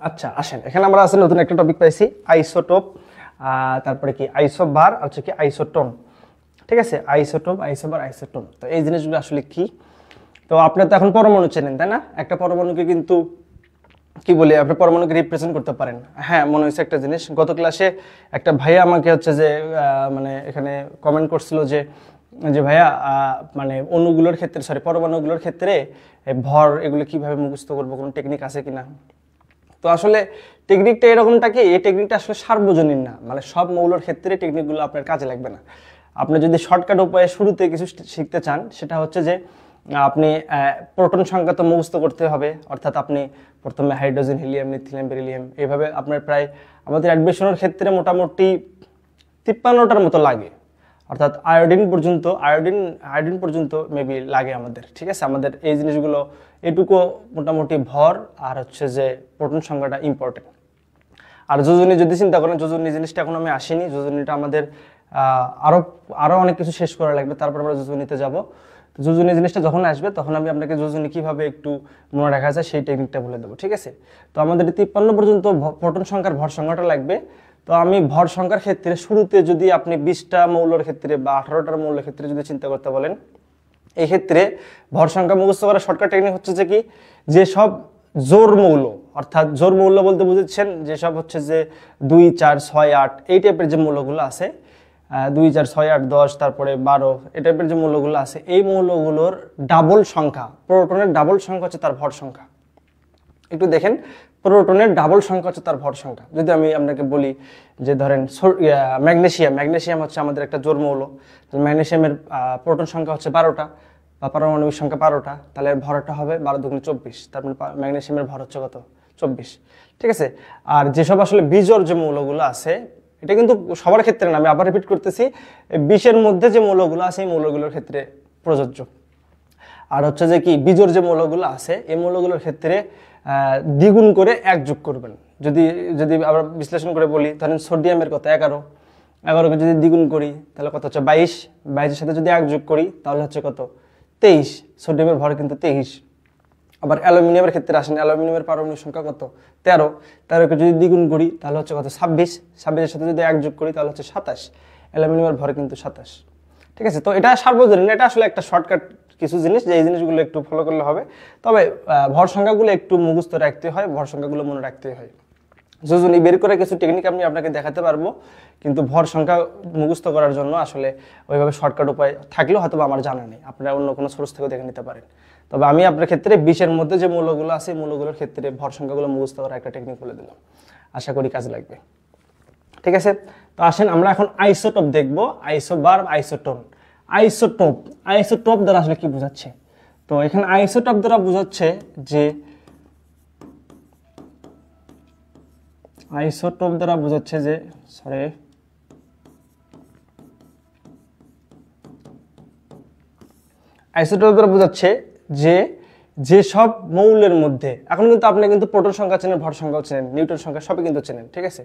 আচ্ছা, আসেন, এখানে আমরা আসলে নতুন একটা টপিক পাইছি, আইসোটোপ, তারপরে কি আইসোবার, আচ্ছা কি আইসোটোন, ঠিক আছে। Isotope, isobar, isotone. তো এই জিনিসগুলো আসলে কি? তো আপনি তো এখন পরমাণু চেনেন, তাই না? একটা পরমাণুকে কিন্তু কি বলি, আপনি পরমাণুকে রিপ্রেজেন্ট করতে পারেন। হ্যাঁ, মনে হয়েছে একটা জিনিস, গত ক্লাসে একটা ভাইয়া আমাকে হচ্ছে যে মানে এখানে কমেন্ট করছিল যে ভাইয়া মানে অণুগুলোর ক্ষেত্রে, সরি পরমাণুগুলোর ক্ষেত্রে ভর এগুলো কিভাবে মুখস্থ করবো, কোনো টেকনিক আছে কিনা। তো আসলে টেকনিকটা এরকমটা কি, এই টেকনিকটা আসলে সার্বজনীন না, মানে সব মৌলের ক্ষেত্রে টেকনিকগুলো আপনার কাজে লাগবে না। আপনি যদি শর্টকাট উপায়ে শুরুতে কিছু শিখতে চান, সেটা হচ্ছে যে আপনি প্রোটন সংখ্যা তো মুখস্থ করতে হবে, অর্থাৎ আপনি প্রথমে হাইড্রোজেন, হিলিয়াম, লিথিয়াম, বেরিলিয়াম, এইভাবে আপনার প্রায় আমাদের অ্যাডমিশনের ক্ষেত্রে মোটামুটি 53টার মতো লাগে, অর্থাৎ আয়োডিন পর্যন্ত মেবি লাগে আমাদের, ঠিক আছে। আমাদের এই জিনিসগুলো এটুকু মোটামুটি ভর আর হচ্ছে যে প্রোটন সংখ্যাটা ইম্পর্টেন্ট। আর যোজনী যদি চিন্তা করেন, যোজনী জিনিসটা এখন আমি আসিনি, যোজনীটা আমাদের আরও অনেক কিছু শেষ করা লাগবে, তারপর আমরা যোজনীতে যাব। তো যোজনী জিনিসটা যখন আসবে তখন আমি আপনাকে যোজনী কীভাবে একটু মনে রাখা যায় সেই টেকনিকটা বলে দেবো, ঠিক আছে। তো আমাদের 53 পর্যন্ত প্রোটন সংখ্যার ভর সংখ্যাটা লাগবে। তো আমি ভর সংখ্যার ক্ষেত্রে শুরুতে যদি আপনি 20টা মৌলের ক্ষেত্রে বা 18টার মৌলের ক্ষেত্রে যদি চিন্তা করতে বলেন, এই ক্ষেত্রে ভর সংখ্যা মুখস্থ করার শর্টকাট টেকনিক হচ্ছে যে কি, যে সব জোর মৌল, অর্থাৎ জোর মৌল বলতে বুঝেছেন যেসব হচ্ছে যে 2, 4, 6, 8 এই টাইপের যে মৌলগুলো আছে, 2 4 6 8 10, তারপরে 12, এই টাইপের যে মৌলগুলো আছে, এই মৌলগুলোর ডাবল সংখ্যা, প্রোটনের ডাবল সংখ্যা হচ্ছে তার ভর সংখ্যা। একটু দেখেন, প্রোটনের ডাবল সংখ্যা হচ্ছে তার ভর সংখ্যা। যদি আমি আপনাকে বলি যে ধরেন ম্যাগনেসিয়াম হচ্ছে আমাদের একটা জোড় মৌল, ম্যাগনেসিয়ামের প্রোটন সংখ্যা হচ্ছে 12টা বা পারমাণবিক সংখ্যা 12টা, তাহলে এর ভরটা হবে 12 দুগুণে 24, তার মানে ম্যাগনেসিয়ামের ভর হচ্ছে কত? 24। ঠিক আছে। আর যেসব আসলে বিজোড় যে মৌলগুলো আছে, এটা কিন্তু সবার ক্ষেত্রে না, আমি আবার রিপিট করতেছি, 20-এর মধ্যে যে মৌলগুলো আছে এই মৌলগুলোর ক্ষেত্রে প্রযোজ্য। আর হচ্ছে যে কি, বিজোড় যে মৌলগুলো আছে এই মৌলগুলোর ক্ষেত্রে দ্বিগুণ করে 1 যোগ করবেন। যদি আমরা বিশ্লেষণ করে বলি, ধরেন সোডিয়ামের কত? 11কে যদি দ্বিগুণ করি তাহলে কত হচ্ছে? 22-এর সাথে যদি 1 যোগ করি তাহলে হচ্ছে কত? 23। সোডিয়ামের ভর কিন্তু 23। আবার অ্যালুমিনিয়ামের ক্ষেত্রে আসেন, অ্যালুমিনিয়ামের পারমাণবিক সংখ্যা কত? 13কে যদি দ্বিগুণ করি তাহলে হচ্ছে কত? 26-এর সাথে যদি 1 যোগ করি তাহলে হচ্ছে 27। অ্যালুমিনিয়ামের ভর কিন্তু 27। ঠিক আছে। তো এটা সার্বজনীন, এটা আসলে একটা শর্টকাট কিছু জিনিস, যে এই জিনিসগুলো একটু ফলো করলে হবে। তবে ভর সংখ্যাগুলো একটু মুখস্থ রাখতে হয়, ভর সংখ্যাগুলো মনে রাখতে হয়। যোজনী বের করে কিছু টেকনিক আমি আপনাকে দেখাতে পারবো, কিন্তু ভর সংখ্যা মুখস্থ করার জন্য আসলে ওইভাবে শর্টকাট উপায় থাকলেও হয়তো আমার জানা নেই, আপনারা অন্য কোনো সোর্স থেকে দেখে নিতে পারেন। তবে আমি আপনার ক্ষেত্রে 20-এর মধ্যে যে মৌলগুলো আছে মৌলগুলোর ক্ষেত্রে ভর সংখ্যাগুলো মুখস্থ করার একটা টেকনিক বলে দিলাম, আশা করি কাজে লাগবে। ঠিক আছে। তো আসেন আমরা এখন আইসোটোপ দেখব, আইসোবার, আইসোটোন। আইসোটোপ দ্বারা আসলে কি বোঝাচ্ছে? তো এখানে আইসোটোপ দ্বারা বোঝাচ্ছে যে আইসোটোপ দ্বারা বোঝাচ্ছে যে আইসোটোপ দ্বারা বোঝাচ্ছে যে যেসব মৌলের মধ্যে, এখন কিন্তু আপনি কিন্তু প্রোটন সংখ্যা চেনেন, ভর সংখ্যাও চেনেন, নিউটন সংখ্যা সবই কিন্তু চেনেন। ঠিক আছে।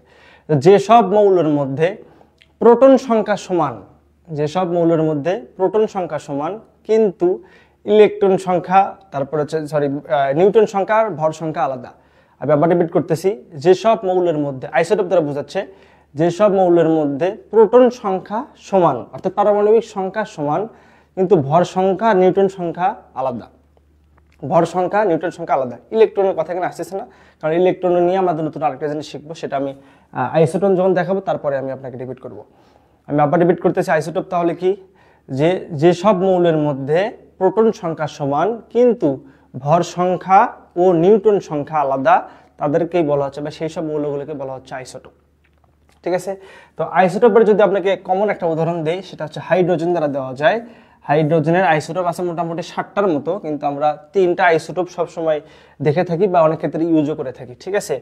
যেসব মৌলের মধ্যে প্রোটন সংখ্যা সমান, যেসব মৌলের মধ্যে প্রোটন সংখ্যা সমান কিন্তু ইলেকট্রন সংখ্যা, তারপরে হচ্ছে নিউটন সংখ্যা আর ভর সংখ্যা আলাদা। আমি আবার রিপিট করতেছি, যেসব মৌলের মধ্যে, আইসোটোপ দ্বারা বোঝাচ্ছে যেসব মৌলের মধ্যে প্রোটন সংখ্যা সমান, অর্থাৎ পারমাণবিক সংখ্যা সমান, কিন্তু ভর সংখ্যা নিউটন সংখ্যা আলাদা। ভর সংখ্যা নিউটন সংখ্যা আলাদা। ইলেকট্রনের কথা এখানে আসতেছে না, কারণ ইলেকট্রন নিয়ে আমাদের নতুন আরেকটা জিনিস শিখবো, সেটা আমি আইসোটোন যখন দেখাবো তারপরে আমি আপনাকে রিপিট করব। আমি আবার রিপিট করতেছি, আইসোটোপ তাহলে কি? যেসব মৌলের মধ্যে প্রোটন সংখ্যা সমান কিন্তু ভর সংখ্যা ও নিউটন সংখ্যা আলাদা, তাদেরকেই বলা হচ্ছে, বা সেই সব মৌলগুলোকে বলা হচ্ছে আইসোটোপ। ঠিক আছে। তো আইসোটোপের যদি আপনাকে কমন একটা উদাহরণ দেই, সেটা হচ্ছে হাইড্রোজেন দ্বারা দেওয়া যায়। হাইড্রোজেনের আইসোটোপ আছে মোটামুটি 60টার মতো, কিন্তু আমরা 3টা আইসোটোপ সবসময় দেখে থাকি বা অনেক ক্ষেত্রে ইউজও করে থাকি। ঠিক আছে।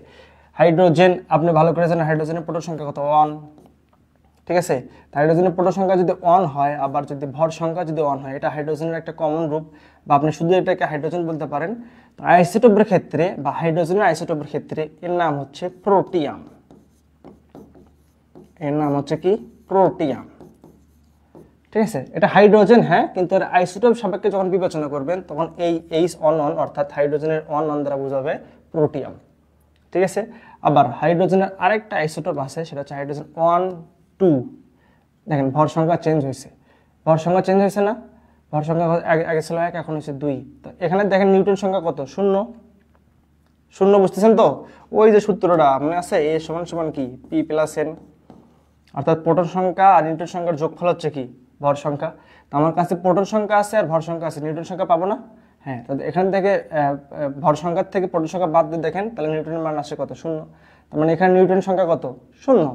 হাইড্রোজেন আপনি ভালো করে জানেন, হাইড্রোজেনের প্রোটন সংখ্যা কত? 1। ঠিক আছে। হাইড্রোজেনের প্রোটন সংখ্যা যদি 1 হয়, আবার যদি ভর সংখ্যা যদি 1 হয়, এটা হাইড্রোজেনের একটা কমন রূপ, বা আপনি শুধু এটাকে হাইড্রোজেন বলতে পারেন। তো আইসোটোপের ক্ষেত্রে বা হাইড্রোজেনের আইসোটোপের ক্ষেত্রে এর নাম হচ্ছে প্রোটিয়াম। এর নাম হচ্ছে কি? প্রোটিয়াম। ঠিক আছে। এটা হাইড্রোজেন, হ্যাঁ, কিন্তু এর আইসোটোপ সাপেক্ষে যখন বিবেচনা করবেন তখন এই H1 অর্থাৎ হাইড্রোজেনের 1 দ্বারা বোঝাবে প্রোটিয়াম। ঠিক আছে। আবার হাইড্রোজেনের আরেকটা আইসোটোপ আছে, সেটা হচ্ছে হাইড্রোজেন 1 2। দেখেন ভর সংখ্যা চেঞ্জ হয়েছে, ভর সংখ্যা চেঞ্জ হয়েছে না? ভর সংখ্যা আগে ছিল 1, এখন হচ্ছে 2। তো এখানে দেখেন নিউটন সংখ্যা কত? 0। বুঝতেছেন তো? ওই যে সূত্রটা মনে আছে, A = কি? P + N, অর্থাৎ প্রোটন সংখ্যা আর নিউটন সংখ্যার যোগফল হচ্ছে কি? ভর সংখ্যা। তো আমার কাছে প্রোটন সংখ্যা আছে আর ভর সংখ্যা আছে, নিউটন সংখ্যা পাবো না? হ্যাঁ। তো এখান থেকে ভর সংখ্যার থেকে প্রোটন সংখ্যা বাদ দিয়ে দেখেন, তাহলে নিউটনের মান আসে কত? 0। তার মানে এখানে নিউটন সংখ্যা কত? 0।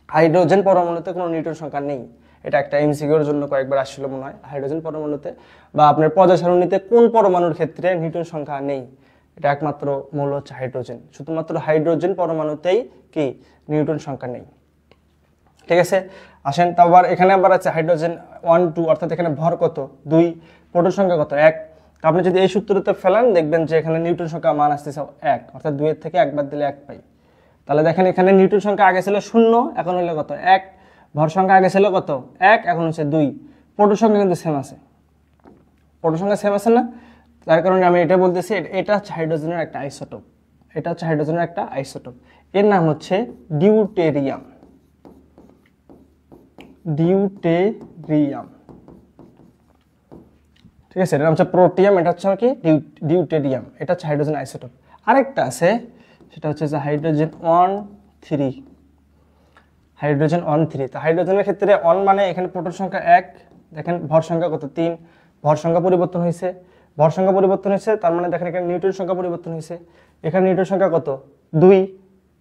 হাইড্রোজেন পরমাণুতে কোনো নিউটন সংখ্যা নেই। এটা একটা এমসিকিউর জন্য কয়েকবার আসছিল মনে হয়, হাইড্রোজেন পরমাণুতে বা আপনার পর্যায় সারণীতে কোন পরমাণুর ক্ষেত্রে নিউটন সংখ্যা নেই। এটা একমাত্র মৌল হচ্ছে হাইড্রোজেন, শুধুমাত্র হাইড্রোজেন পরমাণুতেই কি নিউটন সংখ্যা নেই। ঠিক আছে। আসেন তো আবার এখানে আবার আছে হাইড্রোজেন 1 2, অর্থাৎ এখানে ভর কত? 2, প্রোটন সংখ্যা কত? 1। আপনি যদি এই সূত্রতে ফেলান দেখবেন যে এখানে নিউটন সংখ্যা মান আসতেছে 1, অর্থাৎ 2 এর থেকে 1 বাদ দিলে 1 পাই। তাহলে দেখেন এখানে নিউটন সংখ্যা আগে ছিল 0, এখন হলো কত? 1। ভর সংখ্যা আগে ছিল কত? 1, এখন হচ্ছে 2। প্রোটন সংখ্যা কিন্তু সেম আছে, প্রোটন সংখ্যা সেম আছে না? তার কারণে আমি এটা বলতেছি, এটা হচ্ছে হাইড্রোজেনের একটা আইসোটোপ। এটা হচ্ছে হাইড্রোজেনের একটা আইসোটোপ, এর নাম হচ্ছে ডিউটেরিয়াম। ডিউটেরিয়াম। ঠিক আছে। এর নাম হচ্ছে প্রোটিয়াম, এটা হচ্ছে কি? ডিউটেরিয়াম। এটা হচ্ছে হাইড্রোজেন আইসোটোপ। আরেকটা আছে, সেটা হচ্ছে যে হাইড্রোজেন 1 3। হাইড্রোজেন 1 3। তো হাইড্রোজেনের ক্ষেত্রে 1 মানে এখানে প্রোটন সংখ্যা 1, দেখেন ভর সংখ্যা কত 3, ভর সংখ্যা পরিবর্তন হয়েছে, ভর সংখ্যা পরিবর্তন হয়েছে, তার মানে দেখেন এখানে নিউটন সংখ্যা পরিবর্তন হয়েছে, এখানে নিউটন সংখ্যা কত 2,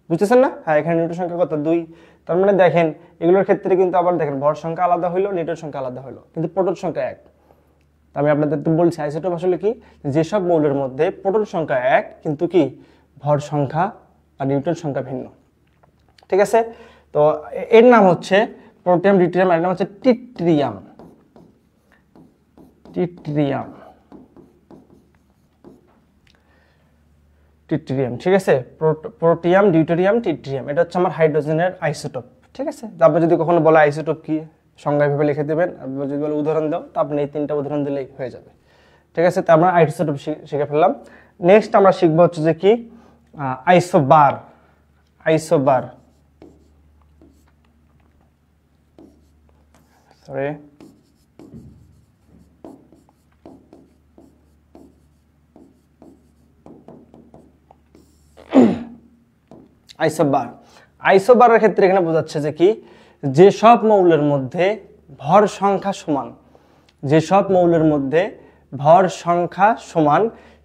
বুঝতেছেন না? হ্যাঁ, এখানে নিউটন সংখ্যা কত 2। তার মানে দেখেন এগুলোর ক্ষেত্রে কিন্তু আবার দেখেন ভর সংখ্যা আলাদা হইলো, নিউটন সংখ্যা আলাদা হইলো, কিন্তু প্রোটন সংখ্যা 1। আমি আপনাদের তো বলছি আইসোটোপ আসলে কি, যেসব মৌলের মধ্যে প্রোটন সংখ্যা 1 কিন্তু কি ভর সংখ্যা আর নিউটন সংখ্যা ভিন্ন। ঠিক আছে, তো এর নাম হচ্ছে প্রোটিয়াম, ডিউটেরিয়াম, এর নাম হচ্ছে টিট্রিয়াম। টিট্রিয়াম, টিট্রিয়াম, ঠিক আছে, প্রোটিয়াম, ডিউটেরিয়াম, টিট্রিয়াম, এটা হচ্ছে আমার হাইড্রোজেনের আইসোটোপ। ঠিক আছে, তারপর যদি কখনো বলে আইসোটোপ কি, সংজ্ঞা ভেবে লিখে দেবেন, যদি বলে উদাহরণ দাও, তো আপনি এই 3টা উদাহরণ দিলেই হয়ে যাবে। ঠিক আছে, তো আমরা আইসোটোপ শিখে ফেললাম। নেক্সট আমরা শিখবো হচ্ছে যে কি আইসোবার। Isobar, sorry, isobar. আইসোবারের ক্ষেত্রে এখানে বোঝাচ্ছে যে কি, যেসব মৌলের মধ্যে ভর সংখ্যা সমান, যেসব মৌলের মধ্যে ভর সংখ্যা সমান,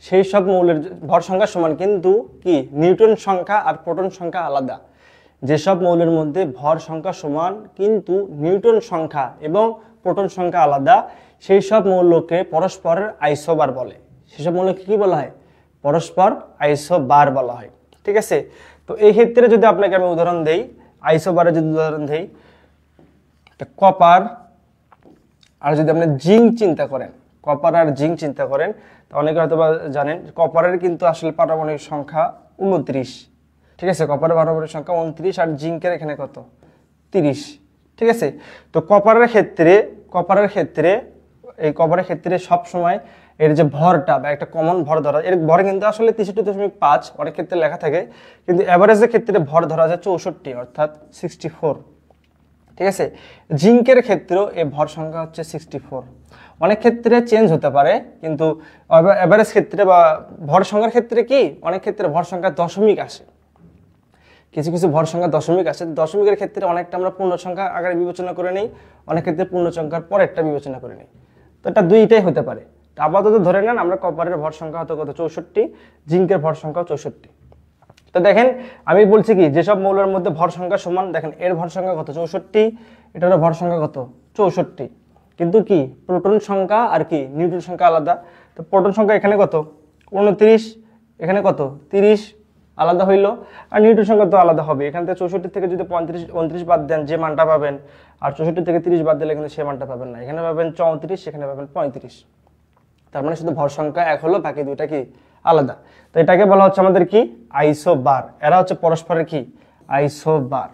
সেই সব মৌলের ভর সংখ্যা সমান কিন্তু কি নিউটন সংখ্যা আর প্রোটন সংখ্যা আলাদা। যেসব মৌলের মধ্যে ভর সংখ্যা সমান কিন্তু নিউটন সংখ্যা এবং প্রোটন সংখ্যা আলাদা, সেই সব মৌলকে পরস্পরের আইসোবার বলে। সেসব মৌলকে কি বলা হয়? পরস্পর আইসোবার বলা হয়। ঠিক আছে, তো এই ক্ষেত্রে যদি আপনাকে আমি উদাহরণ দেই, আইসোবারের যদি উদাহরণ দেই, কপার আর যদি আপনি জিঙ্ক চিন্তা করেন, কপার আর জিঙ্ক চিন্তা করেন, তো অনেকে হয়তো জানেন কপারের কিন্তু আসলে পারমাণবিক সংখ্যা 29। ঠিক আছে, কপারের পারমাণবিক সংখ্যা 29 আর জিঙ্কের এখানে কত 30। ঠিক আছে, তো কপারের ক্ষেত্রে এই কপারের ক্ষেত্রে সব সময় এর যে ভরটা বা একটা কমন ভর ধরা, এর ভর কিন্তু আসলে 63.5 অনেক ক্ষেত্রে লেখা থাকে, কিন্তু এভারেজের ক্ষেত্রে ভর ধরা যায় 64, অর্থাৎ 64। ঠিক আছে, জিঙ্কের ক্ষেত্রেও এই ভর সংখ্যা হচ্ছে 64। অনেক ক্ষেত্রে চেঞ্জ হতে পারে, কিন্তু এভারেজ ক্ষেত্রে বা ভর সংখ্যার ক্ষেত্রে কি অনেক ক্ষেত্রে ভর সংখ্যা দশমিক আসে, কিছু কিছু ভর সংখ্যা দশমিক আসে। দশমিকের ক্ষেত্রে অনেকটা আমরা পূর্ণ সংখ্যা আকারে বিবেচনা করে নেই, অনেক ক্ষেত্রে পূর্ণ সংখ্যার পর একটা বিবেচনা করে নেই। তো এটা দুইটাই হতে পারে। আপাতত ধরে নেন আমরা কপারের ভর সংখ্যা হতো কত 64, জিঙ্কের ভর সংখ্যা 64। তো দেখেন আমি বলছি কি, যেসব মৌলের মধ্যে ভর সংখ্যা সমান, দেখেন এর ভর সংখ্যা কত 64, এটারও ভর সংখ্যা কত 64, কিন্তু কি প্রোটন সংখ্যা আর কি নিউট্রন সংখ্যা আলাদা। তো প্রোটন সংখ্যা এখানে কত 29, এখানে কত 30, আলাদা হইলো, আর নিউট্রন সংখ্যা তো আলাদা হবে। এখান থেকে 64 থেকে যদি 29 বাদ দেন যে মানটা পাবেন, আর 64 থেকে 30 বাদ দিলে কিন্তু সে মানটা পাবেন না, এখানে পাবেন 34, সেখানে পাবেন 35। তার মানে শুধু ভর সংখ্যা এক হলো, বাকি দুইটা কি আলাদা। তো এটাকে বলা হচ্ছে আমাদের কি আইসোবার। এরা হচ্ছে পরস্পরের কি আইসোবার।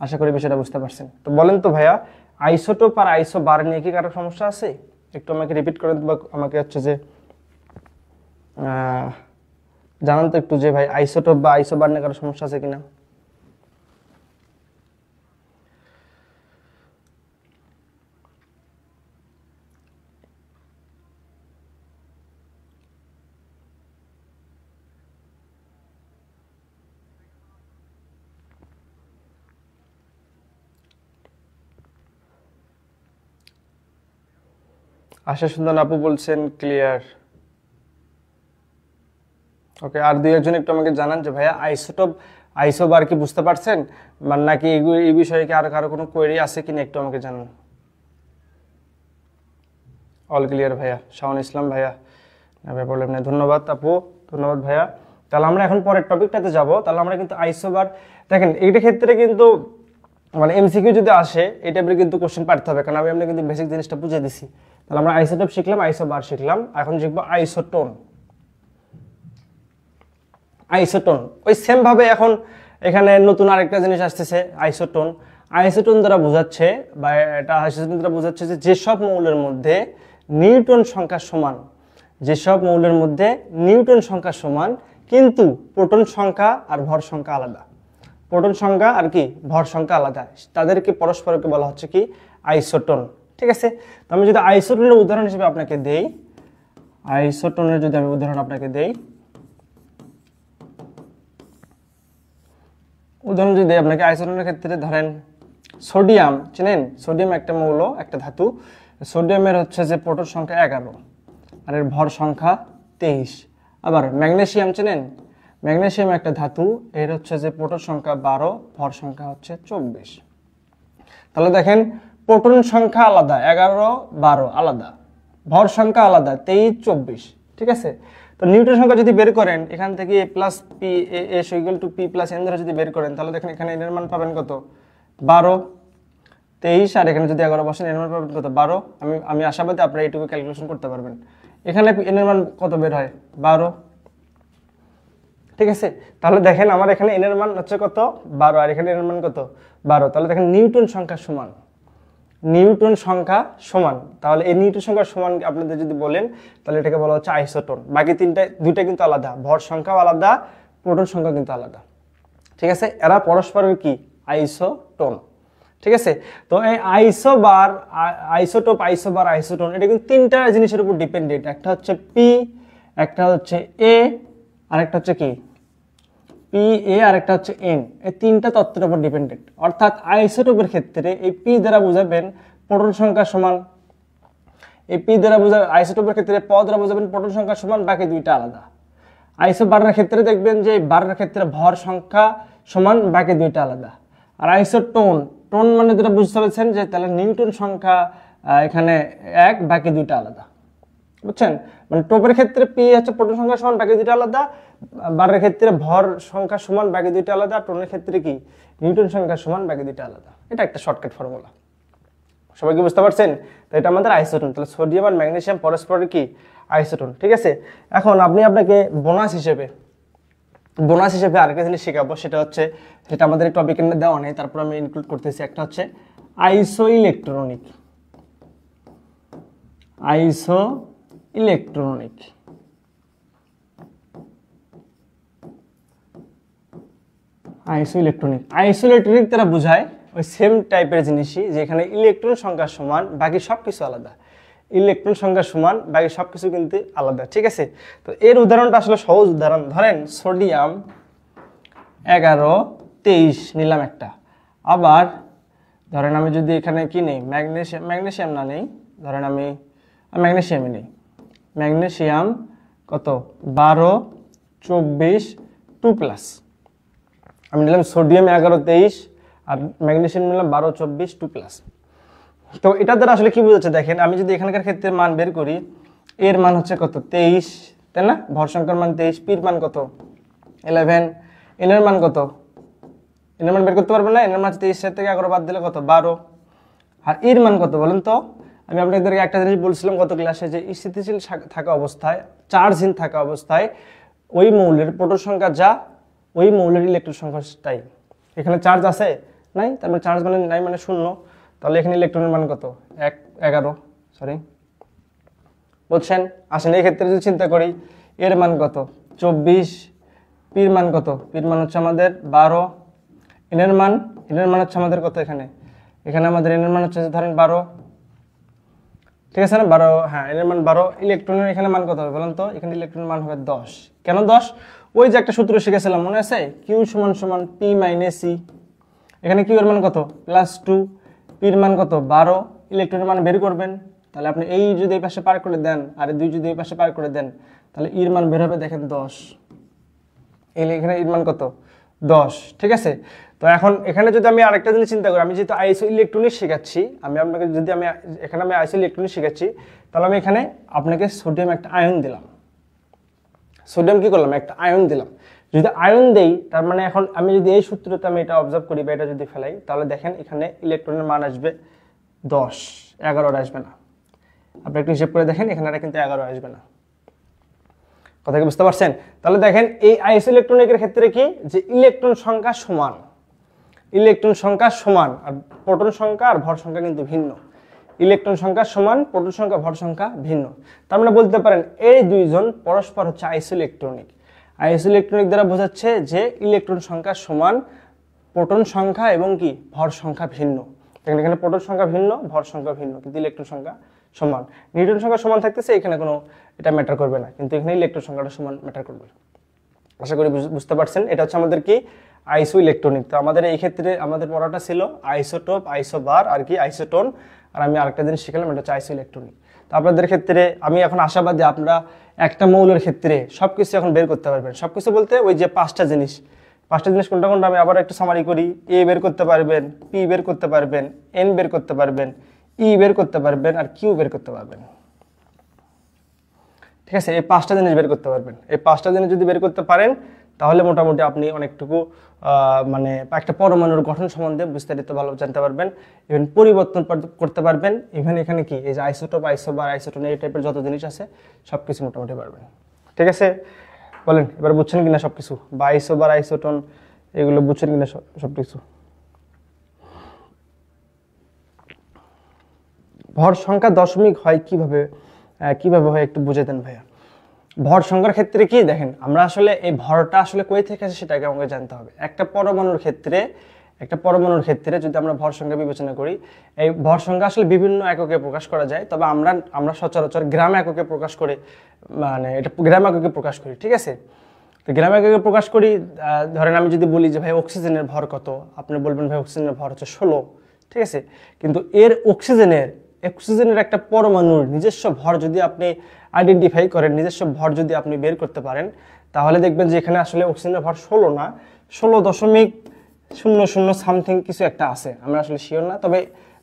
আশা করি বিষয়টা বুঝতে পারছেন। তো বলেন তো ভাইয়া, আইসোটোপ আর আইসোবার নিয়ে কি কারো সমস্যা আছে? একটু আমাকে রিপিট করেন, আমাকে হচ্ছে যে জানান তো একটু যে ভাই আইসোটোপ বা আইসোবার নিয়ে কারো সমস্যা আছে কিনা। আশা সুন্দর আপু বলছেন ক্লিয়ার। ওকে, আর দুই একজন একটু আমাকে জানান যে ভাইয়া আইসোটোপ আইসোবার কি বুঝতে পারছেন, মানে নাকি এই বিষয়ে কি আর কারো কোনো কোয়েরি আছে কিনা একটু আমাকে জানান। অল ক্লিয়ার ভাইয়া, শাওন ইসলাম ভাইয়া, প্রবলেম নেই, ধন্যবাদ আপু, ধন্যবাদ ভাইয়া। তাহলে আমরা এখন পরের টপিকটাতে যাব। তাহলে আমরা কিন্তু আইসোবার, দেখেন এইটা ক্ষেত্রে কিন্তু মানে এমসিকিউ যদি আসে এই টাইপের কিন্তু কোশ্চেন পারতে হবে, কারণ আমরা কিন্তু বেসিক জিনিসটা বুঝে দিছি। তাহলে আমরা আইসোটোপ শিখলাম, আইসোবার শিখলাম, এখন শিখবো আইসোটোন। আইসোটোন ওই সেম ভাবে এখন এখানে নতুন আরেকটা জিনিস আসতেছে আইসোটোন। আইসোটোন দ্বারা বোঝাচ্ছে বা এটা আইসোটোন দ্বারা বোঝাচ্ছে যে যেসব মৌলের মধ্যে নিউটন সংখ্যা সমান, যেসব মৌলের মধ্যে নিউটন সংখ্যা সমান কিন্তু প্রোটন সংখ্যা আর ভর সংখ্যা আলাদা, প্রোটন সংখ্যা আর কি ভর সংখ্যা আলাদা, তাদেরকে পরস্পরকে বলা হচ্ছে কি আইসোটোন। ঠিক আছে, তো আমি যদি আইসোটোনের উদাহরণ হিসেবে আপনাকে দেই, আইসোটোনের যদি আমি উদাহরণ আপনাকে দেই, উদাহরণ যদি আপনাকে আইসোটোনের ক্ষেত্রে ধরেন সোডিয়াম চেনেন, সোডিয়াম একটা মৌল, একটা ধাতু। সোডিয়ামের হচ্ছে যে প্রোটন সংখ্যা 11 আর এর ভর সংখ্যা 23। আবার ম্যাগনেসিয়াম চেনেন, ম্যাগনেসিয়াম একটা ধাতু, এর হচ্ছে যে প্রোটন সংখ্যা 12, ভর সংখ্যা হচ্ছে 24। তাহলে দেখেন প্রোটন সংখ্যা আলাদা 11 12 আলাদা, ভর সংখ্যা আলাদা 23 24। ঠিক আছে, তো নিউটন সংখ্যা যদি বের করেন এখান থেকে a plus P S equal to P plus N ধরে যদি বের করেন তাহলে দেখেন এখানে এর মান পাবেন কত 12 23, আর এখানে যদি 11 বসেন এর মান পাবেন কত 12। আমি আশাবাদী আপনারা এইটুকু ক্যালকুলেশন করতে পারবেন। এখানে এন এর মান কত বের হয় 12। ঠিক আছে, তাহলে দেখেন আমার এখানে এন এর মান হচ্ছে কত 12 আর এখানে এন এর মান কত 12। তাহলে দেখেন নিউটন সংখ্যা সমান, নিউটন সংখ্যা সমান। তাহলে এই নিউটন সংখ্যা সমান আপনাদের যদি বলেন তাহলে এটাকে বলা হচ্ছে আইসোটোন। বাকি দুইটা কিন্তু আলাদা, ভর সংখ্যাও আলাদা, প্রোটন সংখ্যা কিন্তু আলাদা। ঠিক আছে, এরা পরস্পরের কি আইসোটোন। ঠিক আছে, তো এই আইসোবার আইসোটোপ আইসোবার আইসোটোন এটা কিন্তু তিনটা জিনিসের উপর ডিপেন্ডেন্ট। একটা হচ্ছে পি, একটা হচ্ছে এ, আর একটা হচ্ছে কি পি এ, আর একটা হচ্ছে এন। এই তিনটা তত্ত্বের উপর ডিপেন্ডেন্ট। অর্থাৎ আইসোটোপের ক্ষেত্রে এই পি দ্বারা বোঝাবেন প্রোটন সংখ্যা সমান, এই পি দ্বারা আইসোটোপের ক্ষেত্রে প দ্বারা বোঝাবেন প্রোটন সংখ্যা সমান, বাকি দুইটা আলাদা। আইসোবারের ক্ষেত্রে দেখবেন যে বারের ক্ষেত্রে ভর সংখ্যা সমান, বাকি দুইটা আলাদা। আর আইসোটোন, টোন মানে যেটা বুঝতে পারছেন যে তাহলে নিউটন সংখ্যা এখানে 1, বাকি দুইটা আলাদা। বুঝছেন, মানে টোপের ক্ষেত্রে পি হচ্ছে প্রোটন সংখ্যা সমান, বাকি দুইটা আলাদা। বারের ক্ষেত্রে ভর সংখ্যা সমান, বাকি দুইটা আলাদা। টোনের ক্ষেত্রে কি নিউটন সংখ্যা সমান, বাকি দুইটা আলাদা। এটা একটা শর্টকাট ফর্মুলা, সবাই কি বুঝতে পারছেন? তো এটা আমাদের আইসোটোন। তাহলে সোডিয়াম আর ম্যাগনেসিয়াম পরস্পরের কি আইসোটোন। ঠিক আছে, এখন আপনাকে বোনাস হিসেবে আরেকটা জিনিস শেখাবো, সেটা হচ্ছে, সেটা আমাদের টপিক এর দেওয়া নেই, তারপর আমি ইনক্লুড করতেছি। একটা হচ্ছে আইসো ইলেকট্রনিক। আইসো ইলেকট্রনিক আইসোইলেকট্রনিক তারা বোঝায় ওই সেম টাইপের জিনিসই, যেখানে ইলেকট্রন সংখ্যা সমান, বাকি সবকিছু আলাদা। ইলেকট্রন সংখ্যা সমান, বাকি সবকিছু কিন্তু আলাদা। ঠিক আছে, তো এর উদাহরণটা আসলে সহজ উদাহরণ। ধরেন সোডিয়াম 11 23 নিলাম একটা। আবার ধরেন আমি যদি এখানে কি নেই ম্যাগনেসিয়াম না নেই, ধরেন আমি ম্যাগনেসিয়ামই নেই। ম্যাগনেসিয়াম কত 12 24 2+। আমি নিলাম সোডিয়াম 11 23 আর ম্যাগনেসিয়াম নিলাম 12 24 2+। তো এটা দ্বারা আসলে কি বোঝাচ্ছে দেখেন, আমি যদি এখানকার ক্ষেত্রে মান বের করি, এর মান হচ্ছে কত 23, তাই না? ভর সংখ্যার মান 23, পির মান কত 11, এনের মান কত, এনের মান বের করতে পারবেন না? এনের মান 23 থেকে 11 বাদ দিলে কত 12। আর এর মান কত বলেন তো? আমি আপনাদেরকে একটা জিনিস বলছিলাম গত ক্লাসে, যে স্থিতিশীল থাকা অবস্থায়, চার্জহীন থাকা অবস্থায় ওই মৌলের প্রোটন সংখ্যা যা, ওই মৌলের ইলেকট্রন সংখ্যা তাই। এখানে চার্জ আছে নাই, তার মানে চার্জ মানে নাই মানে 0। তাহলে এখানে ইলেকট্রনের মান কত 11, সরি বুঝছেন? আসেন এই ক্ষেত্রে যদি চিন্তা করি, এর মান কত 24, পির মান কত, পির মান হচ্ছে আমাদের 12, এনের মান হচ্ছে আমাদের কত, এখানে আমাদের এনের মান হচ্ছে ধরেন 12। ঠিক আছে না, 12, হ্যাঁ এনের মান 12। ইলেকট্রনের এখানে মান কত হবে বলেন তো? এখানে ইলেকট্রনের মান হবে 10। কেন 10? ওই যে একটা সূত্র শিখেছিলাম মনে আছে, কিউ সমান পি মাইনাস সি। এখানে কিউ এর মান কত +2, পির মান কত 12, ইলেকট্রনের মান বের করবেন। তাহলে আপনি এই যদি এই পাশে পার করে দেন আর দুই যদি এই পাশে পার করে দেন, তাহলে ইর মান বের হবে দেখেন 10। এখানে ইর মান কত 10। ঠিক আছে, তো এখন এখানে যদি আমি আরেকটা জিনিস চিন্তা করি, আমি যেহেতু আইসো ইলেকট্রনিক শেখাচ্ছি, আমি আপনাকে যদি এখানে আইসো ইলেকট্রনিক শেখাচ্ছি, তাহলে আমি এখানে আপনাকে সোডিয়াম একটা আয়ন দিলাম। সোডিয়াম কি করলাম, একটা আয়ন দিলাম। যদি আয়ন দেই, তার মানে এখন আমি যদি এই সূত্রতে আমি এটা অবজার্ভ করি বা এটা যদি ফেলাই, তাহলে দেখেন এখানে ইলেকট্রনের মান আসবে 10, 11 আসবে না। আপনি একটু হিসেব করে দেখেন, এখানে কিন্তু 11 আসবে না। কথা কি বুঝতে পারছেন? তাহলে দেখেন এই আইসো ইলেকট্রনিকের ক্ষেত্রে কি, যে ইলেকট্রন সংখ্যা সমান, আর প্রোটন সংখ্যা আর ভর সংখ্যা কিন্তু ভিন্ন। ইলেকট্রন সংখ্যা সমান, প্রোটন সংখ্যা ভর সংখ্যা ভিন্ন। তার মানে বলতে পারেন এই দুইজন পরস্পর হচ্ছে আইসো ইলেকট্রনিক। আইসো ইলেকট্রনিক দ্বারা বোঝাচ্ছে যে ইলেকট্রন সংখ্যা সমান, প্রোটন সংখ্যা এবং কি ভর সংখ্যা ভিন্ন। এখানে প্রোটন সংখ্যা ভিন্ন, ভর সংখ্যা ভিন্ন, কিন্তু ইলেকট্রন সংখ্যা সমান। নিউটন সংখ্যা সমান থাকতেছে, এখানে কোনো এটা ম্যাটার করবে না, কিন্তু এখানে ইলেকট্রন সংখ্যাটা সমান ম্যাটার করবে। আশা করি বুঝতে পারছেন। এটা হচ্ছে আমাদের কি আইসো ইলেকট্রনিক। তো আমাদের এই ক্ষেত্রে আমাদের পড়াটা ছিল আইসোটোপ, আইসোবার আর কি আইসোটোন, আর আমি আরেকটা জিনিস শিখলাম, এটা হচ্ছে আইসো ইলেকট্রনিক। তো আপনাদের ক্ষেত্রে আমি এখন আশাবাদী আপনারা একটা মৌলের ক্ষেত্রে সব কিছু এখন বের করতে পারবেন। সব কিছু বলতে ওই যে পাঁচটা জিনিস কোনটা কোনটা আমি আবার একটু সামারি করি। এ বের করতে পারবেন, পি বের করতে পারবেন, এন বের করতে পারবেন, ই বের করতে পারবেন, আর কিউ বের করতে পারবেন। ঠিক আছে, এই পাঁচটা জিনিস বের করতে পারবেন। এই পাঁচটা জিনিস যদি বের করতে পারেন তাহলে মোটামুটি আপনি অনেকটুকু মানে একটা পরমাণুর গঠন সম্বন্ধে বিস্তারিত ভালো জানতে পারবেন, ইভেন পরিবর্তন করতে পারবেন, ইভেন এখানে কি এই যে আইসোটোপ, আইসোবার, আইসোটোন এই টাইপের যত জিনিস আছে সব কিছু মোটামুটি পারবেন। ঠিক আছে, বলেন এবার বুঝছেন কিনা সব কিছু, বা আইসোবার, আইসোটোন এগুলো বুঝছেন কিনা সব কিছু। ভর সংখ্যা দশমিক হয় কিভাবে হয় একটু বুঝে দেন ভাইয়া। ভর সংখ্যার ক্ষেত্রে কি দেখেন, আমরা আসলে এই ভরটা আসলে কই থেকে আসে সেটাকে আমাকে জানতে হবে। একটা পরমাণুর ক্ষেত্রে যদি আমরা ভর সংখ্যা বিবেচনা করি, এই ভর সংখ্যা আসলে বিভিন্ন এককে প্রকাশ করা যায়, তবে আমরা সচরাচর গ্রাম এককে প্রকাশ করে, মানে এটা গ্রাম এককে প্রকাশ করি। ঠিক আছে, তো গ্রাম এককে প্রকাশ করি। ধরেন আমি যদি বলি যে ভাই অক্সিজেনের ভর কত, আপনি বলবেন ভাই অক্সিজেনের ভর হচ্ছে 16। ঠিক আছে, কিন্তু এর অক্সিজেনের একটা পরমাণুর নিজস্ব ভর যদি আপনি আইডেন্টিফাই করেন, নিজস্ব ভর যদি আপনি বের করতে পারেন, তাহলে দেখবেন যে এখানে আসলে অক্সিজেনের ভর 16 না, 16.00 সামথিং কিছু একটা আছে। আমরা আসলে শিওর না, তবে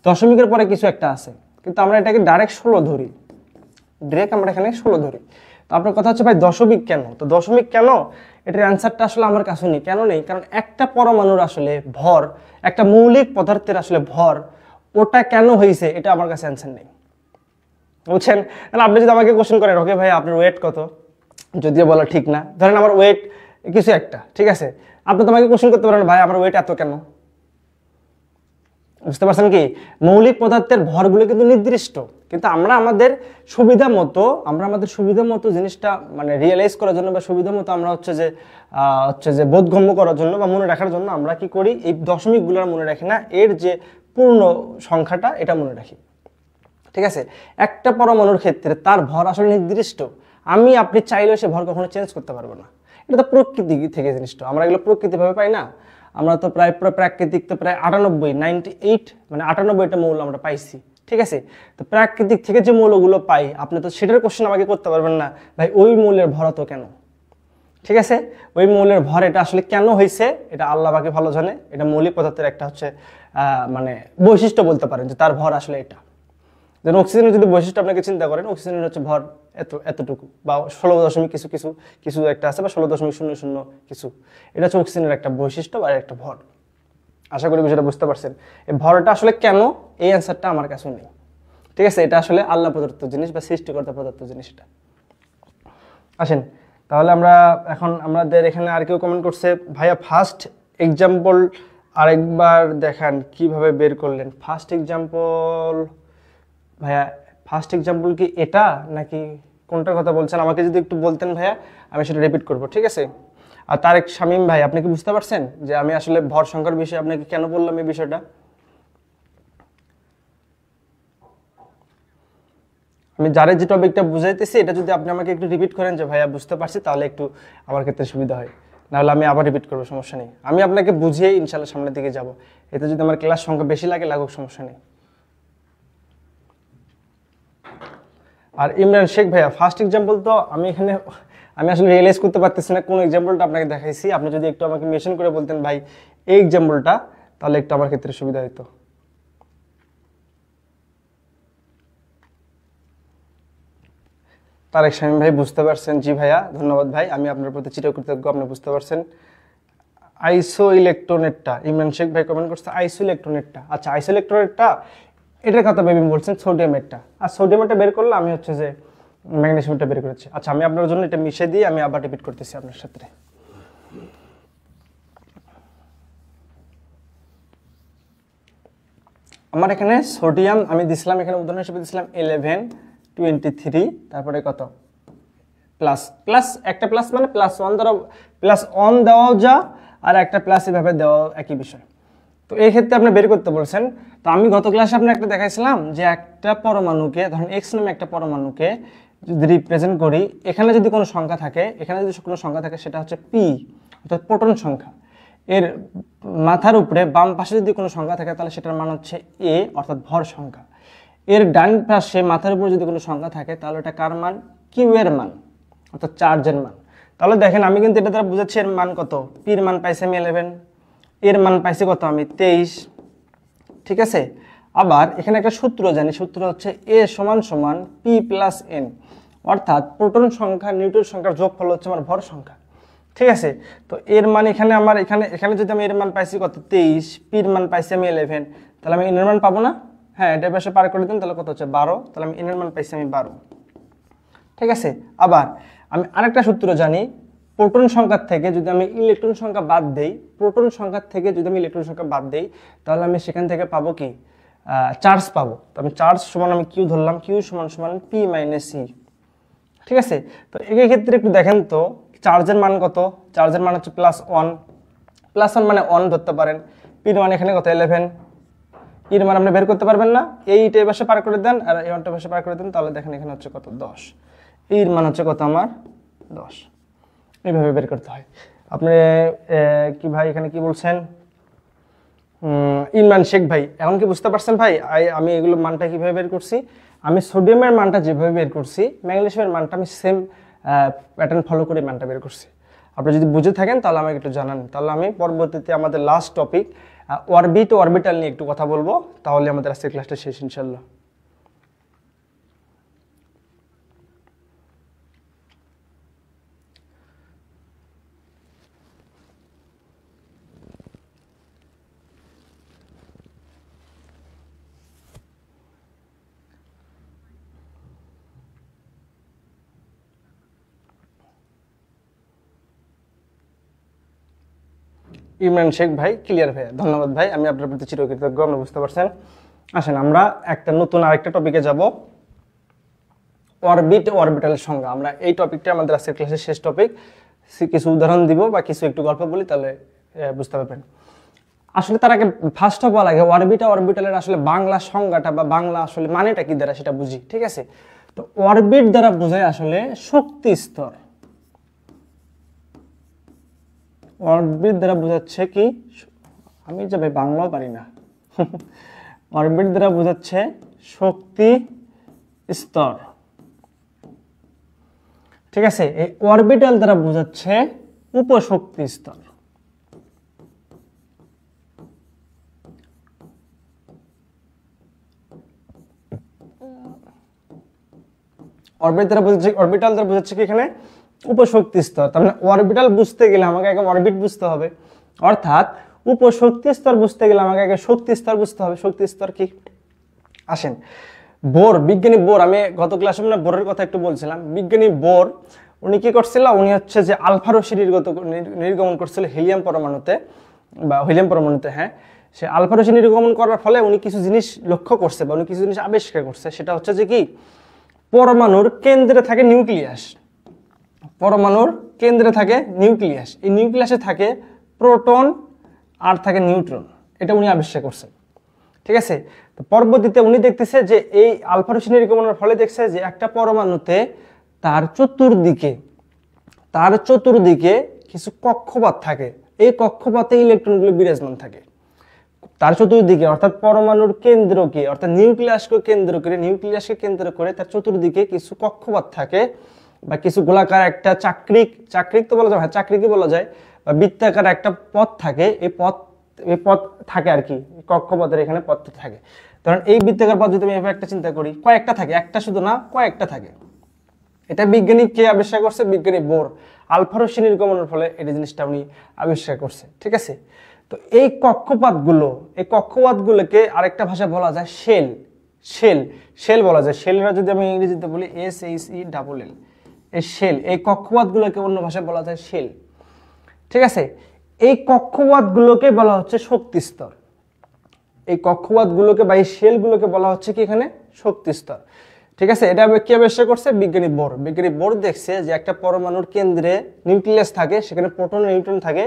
দশমিকের পরে কিছু একটা আছে, কিন্তু আমরা এটাকে ডাইরেক্ট 16 ধরি, আমরা এখানে 16 ধরি। তো আপনার কথা হচ্ছে ভাই দশমিক কেন, তো দশমিক কেন, এটার অ্যান্সারটা আসলে আমার কাছে নেই। কেন নেই? কারণ একটা পরমাণুর আসলে ভর, একটা মৌলিক পদার্থের আসলে ভর, ওটা কেন হয়েছে এটা আমার কাছে অ্যান্সার নেই, বুঝছেন? আপনি যদি আমাকে কোশ্চেন করেন, ওকে ভাই আপনার ওয়েট কত, যদিও বলা ঠিক না, ধরেন আমার ওয়েট কিছু একটা, ঠিক আছে, আপনি তো আমাকে কোশ্চেন করতে পারেন ভাই আমার ওয়েট এত কেন। বুঝতে পারছেন কি, মৌলিক পদার্থের ভরগুলো কিন্তু নির্দিষ্ট, কিন্তু আমরা আমাদের সুবিধা মতো জিনিসটা মানে রিয়েলাইজ করার জন্য বা সুবিধা মতো আমরা হচ্ছে যে বোধগম্য করার জন্য বা মনে রাখার জন্য আমরা কি করি, এই দশমিকগুলো মনে রাখি না, এর যে পূর্ণ সংখ্যাটা এটা মনে রাখি। ঠিক আছে, একটা পরমাণুর ক্ষেত্রে তার ভর আসলে নির্দিষ্ট, আপনি চাইলেও সে ভর কখনো চেঞ্জ করতে পারবো না। এটা তো প্রকৃতি থেকে জিনিসটা, আমরা এগুলো প্রকৃতিভাবে পাই না, আমরা তো প্রাকৃতিক তো প্রায় 98 মানে 98টা মৌল আমরা পাইছি। ঠিক আছে, তো প্রাকৃতিক থেকে যে মৌলগুলো পাই, আপনি তো সেটার কোশ্চেন আমাকে করতে পারবেন না ভাই ওই মৌলের ভর তো কেন। ঠিক আছে, ওই মৌলের ভর এটা আসলে কেন হয়েছে এটা আল্লাহ বাকি ভালো জানে। এটা মৌলিক পদার্থের একটা হচ্ছে মানে বৈশিষ্ট্য বলতে পারেন যে তার ভর আসলে এটা। যেন অক্সিজেনের যদি বৈশিষ্ট্য আপনাকে চিন্তা করেন, অক্সিজেনের হচ্ছে ভর এতটুকু বা 16 কিছু একটা আছে, বা 16.00 কিছু, এটা হচ্ছে অক্সিজেনের একটা বৈশিষ্ট্য বা একটা ভর। আশা করি বিষয়টা বুঝতে পারছেন। এই ভরটা আসলে কেন, এই অ্যান্সারটা আমার কাছে নেই। ঠিক আছে, এটা আসলে আল্লাহ প্রদত্ত জিনিস বা সৃষ্টিকর্তা প্রদত্ত জিনিস এটা। আসেন তাহলে আমরা এখন আমাদের এখানে আর কেউ কমেন্ট করছে, ভাইয়া ফার্স্ট এক্সাম্পল আরেকবার দেখান কিভাবে বের করলেন। ফার্স্ট এক্সাম্পল কি এটা নাকি কোনটার কথা বলছেন, আমাকে যদি একটু বলতেন ভাইয়া, আমি সেটা রিপিট করবো। ঠিক আছে, আর তারেক শামীম ভাই আপনি কি বুঝতে পারছেন যে আমি আসলে ভর সংখ্যার বিষয়ে আপনাকে কেন বললাম এই বিষয়টা? আমি যারা যে টপিকটা বুঝাইতেছি এটা যদি আপনি আমাকে একটু রিপিট করেন যে ভাইয়া বুঝতে পারছি, তাহলে একটু আমার ক্ষেত্রে সুবিধা হয়, নাহলে আমি আবার রিপিট করবো, সমস্যা নেই। আমি আপনাকে বুঝিয়ে ইনশাল্লাহ সামনের দিকে যাব, এতে যদি আমার ক্লাস সংখ্যা বেশি লাগুক সমস্যা নেই। আর ইমরান শেখ ভাইয়া ফার্স্ট এক্সাম্পল তো আমি আসলে রিয়েলাইজ করতে পারতেছি না কোন এক্সাম্পলটা আপনাকে দেখাইছি। আপনি যদি একটু আমাকে মেনশন করে বলতেন ভাই এই এক্সাম্পলটা, তাহলে একটু আমার ক্ষেত্রে সুবিধা হতো। তারেক শামীম ভাই বুঝতে পারছেন? জি ভাইয়া ধন্যবাদ ভাই, আমি আপনার প্রতি চিরকৃতজ্ঞ, আপনি বুঝতে পারছেন। আইসো ইলেকট্রনেটটা, ইমরান শেখ ভাই কমেন্ট করছে আইসো ইলেকট্রনেটটা। আচ্ছা আইসো ইলেকট্রনেটটা এটার কথা ভেবে বলছেন সোডিয়ামেরটা, আর সোডিয়ামেরটা বের করলে আমি হচ্ছে যে ম্যাগনেসিয়ামটা বের করেছি। আচ্ছা আমি আপনার জন্য এটা মিশিয়ে দিয়ে আমি আবার রিপিট করতেছি আপনার সাথে। আমার এখানে সোডিয়াম আমি দিছিলাম, এখানে উদাহরণ হিসেবে দিছিলাম 1123, তারপরে কত প্লাস একটা প্লাস মানে +1 দ্বারা +1 দেওয়াও যা, আর একটা প্লাস এভাবে দেওয়া একই বিষয়। তো এই ক্ষেত্রে আপনি বের করতে বলছেন। তো আমি গত ক্লাসে আপনাকে একটা দেখাইছিলাম যে একটা পরমাণুকে, ধরেন এক্স নামে একটা পরমাণুকে যদি রিপ্রেজেন্ট করি, এখানে যদি কোনো সংখ্যা থাকে, সেটা হচ্ছে পি, অর্থাৎ প্রোটন সংখ্যা। এর মাথার উপরে বাম পাশে যদি কোনো সংখ্যা থাকে তাহলে সেটার মান হচ্ছে এ, অর্থাৎ ভর সংখ্যা। এর ডান পাশে মাথার উপরে যদি কোনো সংখ্যা থাকে তাহলে এটা কার মান? কিউ এর মান, অর্থাৎ চার্জের মান। তাহলে দেখেন আমি কিন্তু এটা দ্বারা বুঝাচ্ছি এর মান কত। পির মান পাইছি আমি 11, এর মান পাইছি কত আমি 23, ঠিক আছে। আবার এখানে একটা সূত্র জানি, সূত্র হচ্ছে এ সমান সমান পি প্লাস এন, অর্থাৎ প্রোটন সংখ্যা নিউট্রন সংখ্যার যোগফল হচ্ছে আমার ভর সংখ্যা, ঠিক আছে। তো এর মান এখানে আমার এখানে যদি আমি এর মান পাইছি কত 23, পির মান পাইছি আমি 11, তাহলে আমি এনের মান পাবো না? হ্যাঁ, এটা পাশে পার করে দিন, তাহলে কত হচ্ছে 12, তাহলে আমি এনের মান পাইছি আমি 12, ঠিক আছে। আবার আমি আরেকটা সূত্র জানি, প্রোটন সংখ্যার থেকে যদি আমি ইলেকট্রন সংখ্যা বাদ দেই, প্রোটন সংখ্যার থেকে যদি আমি ইলেকট্রন সংখ্যা বাদ দেই তাহলে আমি সেখান থেকে পাবো কি? চার্জ পাবো। তো আমি চার্জ সমান আমি কিউ ধরলাম, কিউ সমান সমান পি মাইনাস সি, ঠিক আছে। তো এই ক্ষেত্রে একটু দেখেন তো চার্জের মান কত? চার্জের মান হচ্ছে +1, +1 মানে 1 ধরতে পারেন। পির মান এখানে কত 11, এর মান আপনি বের করতে পারবেন না, এইটা পাশে পার করে দেন আর এই মানটা পাশে পার করে দেন, তাহলে দেখেন এখানে হচ্ছে কত 10, এর মান হচ্ছে কত আমার 10। এইভাবে বের করতে হয়। আপনি কি ভাই এখানে কি বলছেন? ইমরান শেখ ভাই, এখন কি বুঝতে পারছেন ভাই আমি এগুলো মানটা কিভাবে বের করছি? আমি সোডিয়ামের মানটা যেভাবে বের করছি, ম্যাগনেসিয়ামের মানটা আমি সেম প্যাটার্ন ফলো করে মানটা বের করছি। আপনি যদি বুঝে থাকেন তাহলে আমাকে একটু জানান, তাহলে আমি পরবর্তীতে আমাদের লাস্ট টপিক অরবিট ও অরবিটাল নিয়ে একটু কথা বলবো, তাহলে আমাদের আজকের ক্লাসটা শেষ ইনশাল্লাহ। ইমরান শেখ ভাই, ক্লিয়ার ভাই, ধন্যবাদ ভাই, আমি আপনার প্রতি চিরকৃতজ্ঞ, আপনি বুঝতে পারছেন। আসেন আমরা একটা নতুন আরেকটা টপিকে যাব, অরবিট ও অরবিটালের সংজ্ঞা। আমরা এই টপিকটা আমাদের আজকের ক্লাসের শেষ টপিক। কিছু উদাহরণ দিব বা কিছু একটু গল্প বলি, তাহলে বুঝতে পারবেন। আসলে তার আগে ফার্স্ট অফ অল আগে অরবিট আর অরবিটালের আসলে বাংলা সংজ্ঞাটা বা বাংলা আসলে মানেটা কি দ্বারা সেটা বুঝি, ঠিক আছে। তো অরবিট দ্বারা বোঝায় আসলে শক্তি স্তর। অরবিট দ্বারা বোঝাচ্ছে কি, আমি যাবে বাংলাও পারি না অরবিট দ্বারা বোঝাচ্ছে শক্তি স্তর, ঠিক আছে। এই অরবিটাল দ্বারা বোঝাচ্ছে উপশক্তি স্তর। অরবিটাল দ্বারা বোঝাচ্ছে কি এখানে উপশক্তি স্তর। তার মানে অরবিটাল বুঝতে গেলে আমাকে আগে অরবিট বুঝতে হবে, অর্থাৎ উপশক্তি স্তর বুঝতে গেলে আমাকে আগে শক্তি স্তর বুঝতে হবে। শক্তি স্তর কি? আসেন, বোর, বিজ্ঞানী বোর, আমি গত ক্লাসে মানে বোরের কথা একটু বলছিলাম। বিজ্ঞানী বোর উনি কি করছিল, উনি হচ্ছে যে আলফা রশ্মি নির্গমন করছিল হিলিয়াম পরমাণুতে বা হিলিয়াম পরমাণুতে, হ্যাঁ। সে আলফা রশ্মি নির্গমন করার ফলে উনি কিছু জিনিস লক্ষ্য করছে বা উনি কিছু জিনিস আবিষ্কার করছে। সেটা হচ্ছে যে কি, পরমাণুর কেন্দ্রে থাকে নিউক্লিয়াস, পরমাণুর কেন্দ্রে থাকে নিউক্লিয়াস, এই নিউক্লিয়াসে থাকে প্রোটন আর থাকে নিউট্রন, এটা উনি আবিষ্কার করছেন, ঠিক আছে। তো পরবর্তীতে উনি দেখতেছে যে এই আলফা রশ্মি নির্গমনের ফলে দেখছে যে একটা পরমাণুতে তার চতুর্দিকে কিছু কক্ষপথ থাকে, এই কক্ষপথে ইলেকট্রনগুলো বিরাজমান থাকে তার চতুর্দিকে, অর্থাৎ পরমাণুর কেন্দ্রকে অর্থাৎ নিউক্লিয়াসকে কেন্দ্র করে তার চতুর্দিকে কিছু কক্ষপথ থাকে বা কিছু গোলাকার একটা চাকরিক তো বলা যায়, হ্যাঁ চাকরিকই বলা যায়, বা বৃত্তাকার একটা পথ থাকে। এই পথ থাকে আর কি, কক্ষপথের এখানে পথ থাকে। কারণ এই বৃত্তাকার পথ যদি আমি এভাবে একটা চিন্তা করি, কয়েকটা থাকে, একটা শুধু না কয়েকটা থাকে। এটা বিজ্ঞানী কে আবিষ্কার করছে? বিজ্ঞানী বোর আলফা রশ্মি নির্গমনের ফলে এই জিনিসটা উনি আবিষ্কার করছে, ঠিক আছে। তো এই কক্ষপথগুলোকে আরেকটা ভাষা বলা যায় শেল বলা যায়। শেলরা যদি আমি ইংরেজিতে বলি SHELL, এই শেল, এই কক্ষপথগুলোকে অন্য ভাষায় বলা যায় শেল, ঠিক আছে। এই কক্ষপথগুলোকে বলা হচ্ছে শক্তি স্তর। এই কক্ষপথগুলোকে বা এই শেলগুলোকে বলা হচ্ছে কি এখানে শক্তি স্তর, ঠিক আছে। এটা কি আবিষ্কার করছে? বিজ্ঞানী বোর দেখছে যে একটা পরমাণুর কেন্দ্রে নিউক্লিয়াস থাকে, সেখানে প্রোটন নিউট্রন থাকে,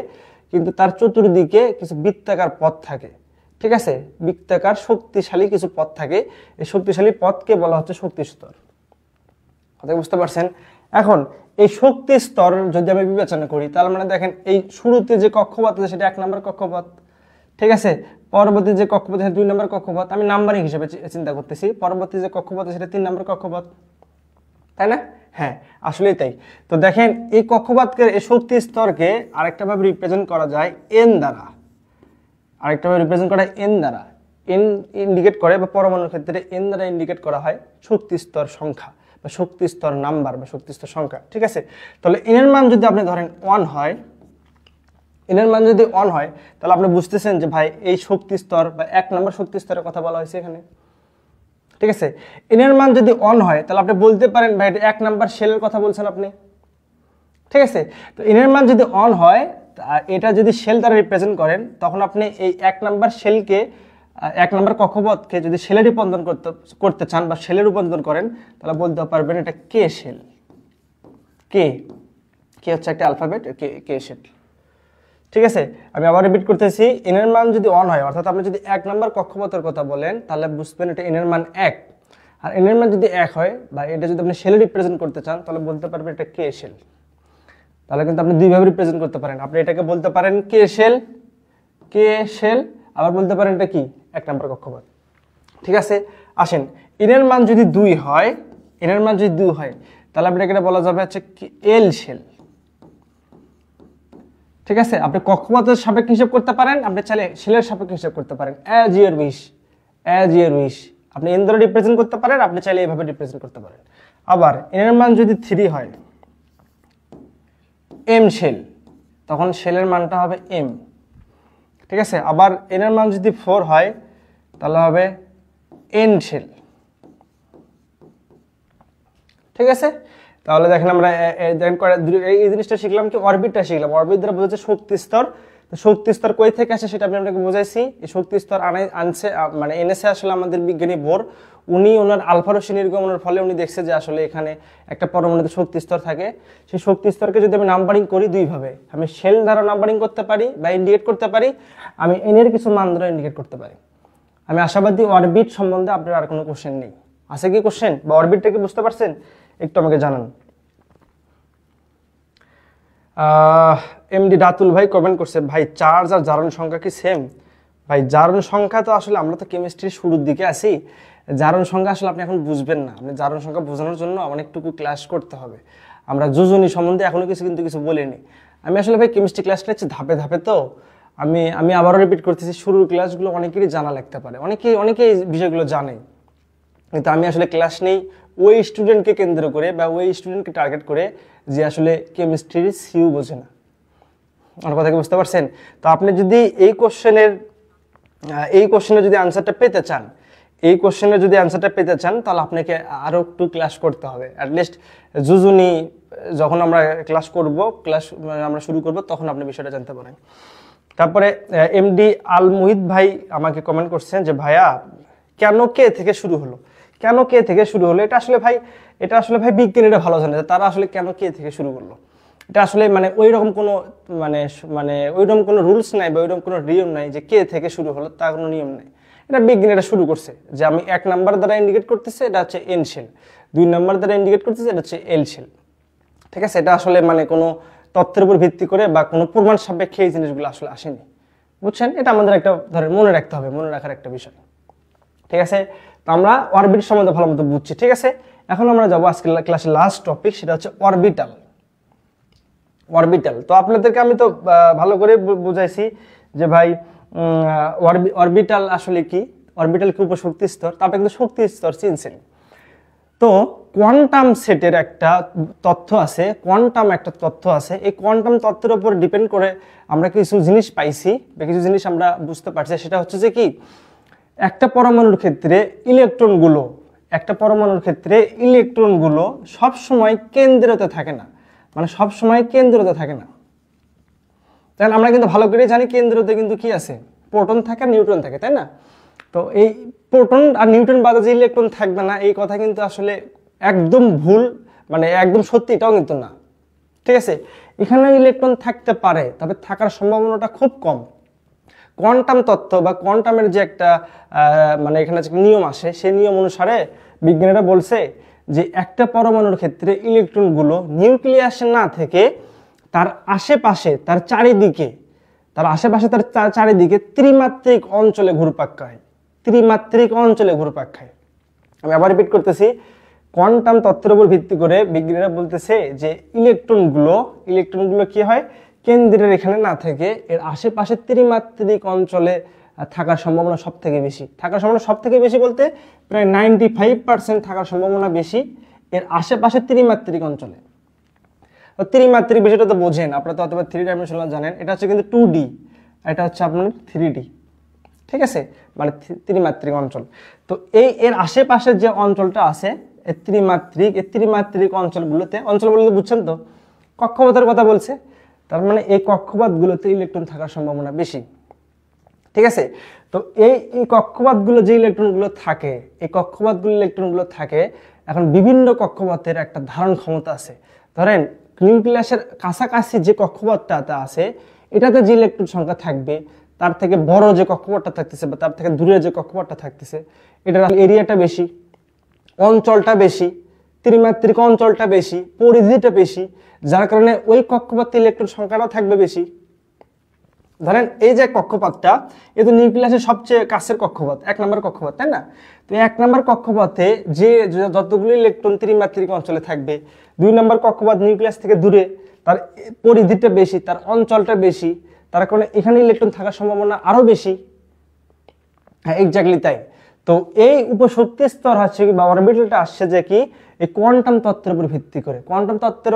কিন্তু তার চতুর্দিকে কিছু বৃত্তাকার পথ থাকে, ঠিক আছে। বৃত্তাকার শক্তিশালী কিছু পথ থাকে, এই শক্তিশালী পথকে বলা হচ্ছে শক্তি স্তর। কথা বুঝতে পারছেন? এখন এই শক্তি স্তর যদি আমি বিবেচনা করি, তাহলে মানে দেখেন এই শুরুতে যে কক্ষপথ আছে সেটা 1 নম্বর কক্ষপথ, ঠিক আছে। পরবর্তী যে কক্ষপথ আছে 2 নম্বর কক্ষপথ, আমি নাম্বারিং হিসেবে চিন্তা করতেছি। পরবর্তী যে কক্ষপথ আছে সেটা 3 নম্বর কক্ষপথ, তাই না? হ্যাঁ, আসলেই তাই। তো দেখেন এই কক্ষপথকে, এই শক্তি স্তরকে আরেকটা ভাবে রিপ্রেজেন্ট করা যায় এন দ্বারা, আরেকটা ভাবে রিপ্রেজেন্ট করা এন দ্বারা। এন ইন্ডিকেট করে, বা পরমাণুর ক্ষেত্রে এন দ্বারা ইন্ডিকেট করা হয় শক্তি স্তর সংখ্যা বা শক্তি স্তর নাম্বার বা শক্তি স্তর সংখ্যা, ঠিক আছে। তাহলে এন এর মান যদি আপনি ধরেন 1 হয়, এন এর মান যদি 1 হয়, তাহলে আপনি বুঝতেছেন যে ভাই এই শক্তি স্তর বা 1 নম্বর শক্তি স্তরের কথা বলা হয়েছে এখানে, ঠিক আছে। এন এর মান যদি 1 হয়, তাহলে আপনি বলতে পারেন ভাই এটা 1 নম্বর শেলের কথা বলছেন আপনি, ঠিক আছে। তো এন এর মান যদি 1 হয়, এটা যদি শেল দ্বারা রিপ্রেজেন্ট করেন, তখন আপনি এই 1 নম্বর শেলকে, 1 নম্বর কক্ষপথকে যদি শেলে রূপান্তর করতে চান বা শেলে রূপান্তর করেন, তাহলে বলতে পারবেন এটা কে শেল। কে হচ্ছে একটা অ্যালফাবেট, কে শেল, ঠিক আছে। আমি আবার রিপিট করতেছি, এন এর মান যদি 1 হয়, অর্থাৎ আপনি যদি 1 নম্বর কক্ষপথের কথা বলেন, তাহলে বুঝবেন এটা এন এর মান 1। আর এন এর মান যদি 1 হয়, বা এটা যদি আপনি শেলে রিপ্রেজেন্ট করতে চান, তাহলে বলতে পারবেন এটা কে শেল। তাহলে কিন্তু আপনি দুইভাবে রিপ্রেজেন্ট করতে পারেন। আপনি এটাকে বলতে পারেন কে শেল, আবার বলতে পারেন এটা কি 1 নম্বর কক্ষপথ, ঠিক আছে। আসেন, এন এর মান যদি 2 হয়, এন এর মান যদি 2 হয়, তাহলে আপনাকে এটা বলা যাবে হচ্ছে এল শেল, ঠিক আছে। আপনি কক্ষপথের সাপেক্ষে হিসাব করতে পারেন, আপনি চাইলে শেলের সাপেক্ষে হিসাব করতে পারেন, অ্যাজ ইউর উইশ। আপনি এন দ্বারা রিপ্রেজেন্ট করতে পারেন, আপনি চাইলে এইভাবে রিপ্রেজেন্ট করতে পারেন। আবার এন এর মান যদি 3 হয়, এম শেল, তখন শেলের মানটা হবে এম, ঠিক আছে। আবার এন এর মান যদি 4 হয়, তাহলে হবে এন শেল, ঠিক আছে। তাহলে দেখেন আমরা এই জিনিসটা শিখলাম কি, অরবিটটা শিখলাম। অরবিট দ্বারা বোঝাচ্ছে শক্তি স্তর। শক্তি স্তর কই থেকে আসে সেটা আমি আপনাকে বুঝাইছি। এই শক্তি স্তর আনছে মানে এনেছে আসলে আমাদের বিজ্ঞানী বোর। উনি ওনার আলফা রশ্মি নির্গমনের ফলে উনি দেখছে যে আসলে এখানে একটা পরমাণুতে শক্তি স্তর থাকে। সেই শক্তি স্তরকে যদি আমি নাম্বারিং করি দুইভাবে, আমি শেল দ্বারা নাম্বারিং করতে পারি বা ইন্ডিকেট করতে পারি, আমি এন এর কিছু মান দ্বারা ইন্ডিকেট করতে পারি। আমি আশাবাদী অরবিট সম্বন্ধে আপনার আর কোনো কোশ্চেন নেই। আছে কি কোশ্চেন, বা অরবিটটাকে বুঝতে পারছেন? একটু আমাকে জানান। এমডি রাতুল ভাই কমেন্ট করছে, ভাই চার্জ আর জারণ সংখ্যা কি সেম? ভাই জারণ সংখ্যা তো আসলে আমরা তো কেমিস্ট্রির শুরুর দিকে আছি, জারণ সংখ্যা আসলে আপনি এখন বুঝবেন না। আপনি জারণ সংখ্যা বোঝানোর জন্য অনেকটুকু ক্লাস করতে হবে। আমরা যোজনী সম্বন্ধে এখনো কিছু বলিনি। আমি আসলে ভাই কেমিস্ট্রি ক্লাসটা হচ্ছে ধাপে ধাপে, তো আমি আবারও রিপিট করতেছি, শুরুর ক্লাসগুলো অনেকেরই জানা লাগতে পারে, অনেকে এই বিষয়গুলো জানে, কিন্তু আমি আসলে ক্লাস নেই ওই স্টুডেন্টকে কেন্দ্র করে বা ওই স্টুডেন্টকে টার্গেট করে যে আসলে কেমিস্ট্রির সিউ বোঝে না। আমার কথা কি বুঝতে পারছেন? তো আপনি যদি এই কোশ্চেনের যদি আনসারটা পেতে চান, তাহলে আপনাকে আরও একটু ক্লাস করতে হবে। অ্যাটলিস্ট যুজুনি যখন আমরা আমরা শুরু করব, তখন আপনি বিষয়টা জানতে পারেন। তারপরে এমডি আল মুহিত ভাই আমাকে কমেন্ট করছেন যে ভাইয়া কেন কে থেকে শুরু হলো, এটা আসলে ভাই বিজ্ঞানীরা ভালো জানে তারা আসলে কেন কে থেকে শুরু করলো। এটা আসলে মানে ওইরকম কোনো রুলস নাই বা ওইরকম কোনো নিয়ম নাই যে কে থেকে শুরু হলো, তা কোনো নিয়ম নাই। এটা বিজ্ঞানীরা শুরু করছে যে আমি 1 নাম্বার দ্বারা ইন্ডিকেট করতেছে, এটা হচ্ছে এন শেল, 2 নাম্বার দ্বারা ইন্ডিকেট করতেছে, এটা হচ্ছে এল শেল, ঠিক আছে। এটা আসলে মানে কোনো তথ্যের উপর ভিত্তি করে বা কোনো প্রমাণ সাপেক্ষে এই জিনিসগুলো আসলে আসেনি, বুঝছেন? এটা আমাদের একটা মনে রাখার একটা বিষয়, ঠিক আছে। তো আমরা অরবিট সম্বন্ধে ভালো মতো বুঝছি, ঠিক আছে। এখন আমরা যাবো আজকে ক্লাসের লাস্ট টপিক, সেটা হচ্ছে অরবিটাল। তো আপনাদেরকে আমি তো ভালো করে বুঝাইছি যে ভাই অরবিটাল আসলে কি, অরবিটাল কি উপশক্তি স্তর, তারপরে কিন্তু শক্তি স্তর চিনছেন। তো কোয়ান্টাম সেটের একটা তথ্য আছে, এই কোয়ান্টাম তথ্যের উপর ডিপেন্ড করে আমরা কিছু জিনিস পাইছি বা কিছু জিনিস আমরা বুঝতে পারছি। সেটা হচ্ছে যে কি, একটা পরমাণুর ক্ষেত্রে ইলেকট্রনগুলো সব সময় কেন্দ্রতে থাকে না, তাহলে আমরা কিন্তু ভালো করে জানি কেন্দ্রতে কিন্তু কি আছে, প্রোটন থাকে আর নিউট্রন থাকে, তাই না? তো এই প্রোটন আর নিউট্রন বাদে যে ইলেকট্রন থাকবে না, এই কথা কিন্তু আসলে একদম ভুল, মানে একদম সত্যি এটাও কিন্তু না, ঠিক আছে। এখানে ইলেকট্রন থাকতে পারে, তবে থাকার সম্ভাবনাটা খুব কম। কোয়ান্টাম তত্ত্ব বা কোয়ান্টামের যে একটা মানে এখানে যে নিয়ম আসে, সেই নিয়ম অনুসারে বিজ্ঞানীরা বলছে যে একটা পরমাণুর ক্ষেত্রে ইলেকট্রনগুলো নিউক্লিয়াসে না থেকে তার আশেপাশে তার চারিদিকে ত্রিমাত্রিক অঞ্চলে ঘুরপাক খায়, ত্রিমাত্রিক অঞ্চলে ঘুরপাক খায়। আমি আবার রিপিট করতেছি, কোয়ান্টাম তত্ত্বের উপর ভিত্তি করে বিজ্ঞানীরা বলতেছে যে ইলেকট্রনগুলো কি হয়, কেন্দ্রের এখানে না থেকে এর আশেপাশে ত্রিমাত্রিক অঞ্চলে থাকার সম্ভাবনা সব থেকে বেশি বলতে প্রায় 95% থাকার সম্ভাবনা বেশি এর আশেপাশে ত্রিমাত্রিক অঞ্চলে। ত্রিমাত্রিক বিষয়টা তো বোঝেন আপনারা, তো অথবা 3 ডাইমেনশনাল জানেন, এটা হচ্ছে কিন্তু 2D, এটা হচ্ছে আপনার 3D, ঠিক আছে, মানে ত্রিমাত্রিক অঞ্চল। তো এর আশেপাশে যে অঞ্চলটা আছে এই ত্রিমাত্রিক অঞ্চলগুলোতে, অঞ্চল বলতে বুঝছেন তো, কক্ষপথের কথা বলছে, তার মানে এই কক্ষপথগুলোতে ইলেকট্রন থাকার সম্ভাবনা বেশি, ঠিক আছে। তো এই কক্ষপথগুলো যে ইলেকট্রনগুলো থাকে, এখন বিভিন্ন কক্ষপথের একটা ধারণ ক্ষমতা আছে। ধরেন নিউক্লিয়াসের কাছাকাছি যে কক্ষপথটা আছে এটাতে যে ইলেকট্রন সংখ্যা থাকবে তার থেকে বড় যে কক্ষপথটা থাকতেছে বা তার থেকে দূরে যে কক্ষপথটা থাকতেছে এটার এরিয়াটা বেশি, অঞ্চলটা বেশি, ত্রিমাত্রিক অঞ্চলটা বেশি, পরিধিটা বেশি, যার কারণে ওই কক্ষপথে ইলেকট্রন সংখ্যাটা থাকবে বেশি। ধরেন এই যে কক্ষপথটা, এ তো নিউক্লিয়াসের সবচেয়ে কাছের কক্ষপথ, 1 নম্বর কক্ষপথ, তাই না? তো 1 নম্বর কক্ষপথে যে যতগুলো ইলেকট্রন ত্রিমাত্রিক অঞ্চলে থাকবে, 2 নম্বর কক্ষপথ নিউক্লিয়াস থেকে দূরে, তার পরিধিটা বেশি, তার অঞ্চলটা বেশি, তার কারণে এখানে ইলেকট্রন থাকার সম্ভাবনা আরো বেশি। হ্যাঁ, এক্স্যাক্টলি তাই। তো এই উপশক্তি স্তর হচ্ছে কি বা অরবিটালটা আসছে যে কি এই কোয়ান্টাম তত্ত্বের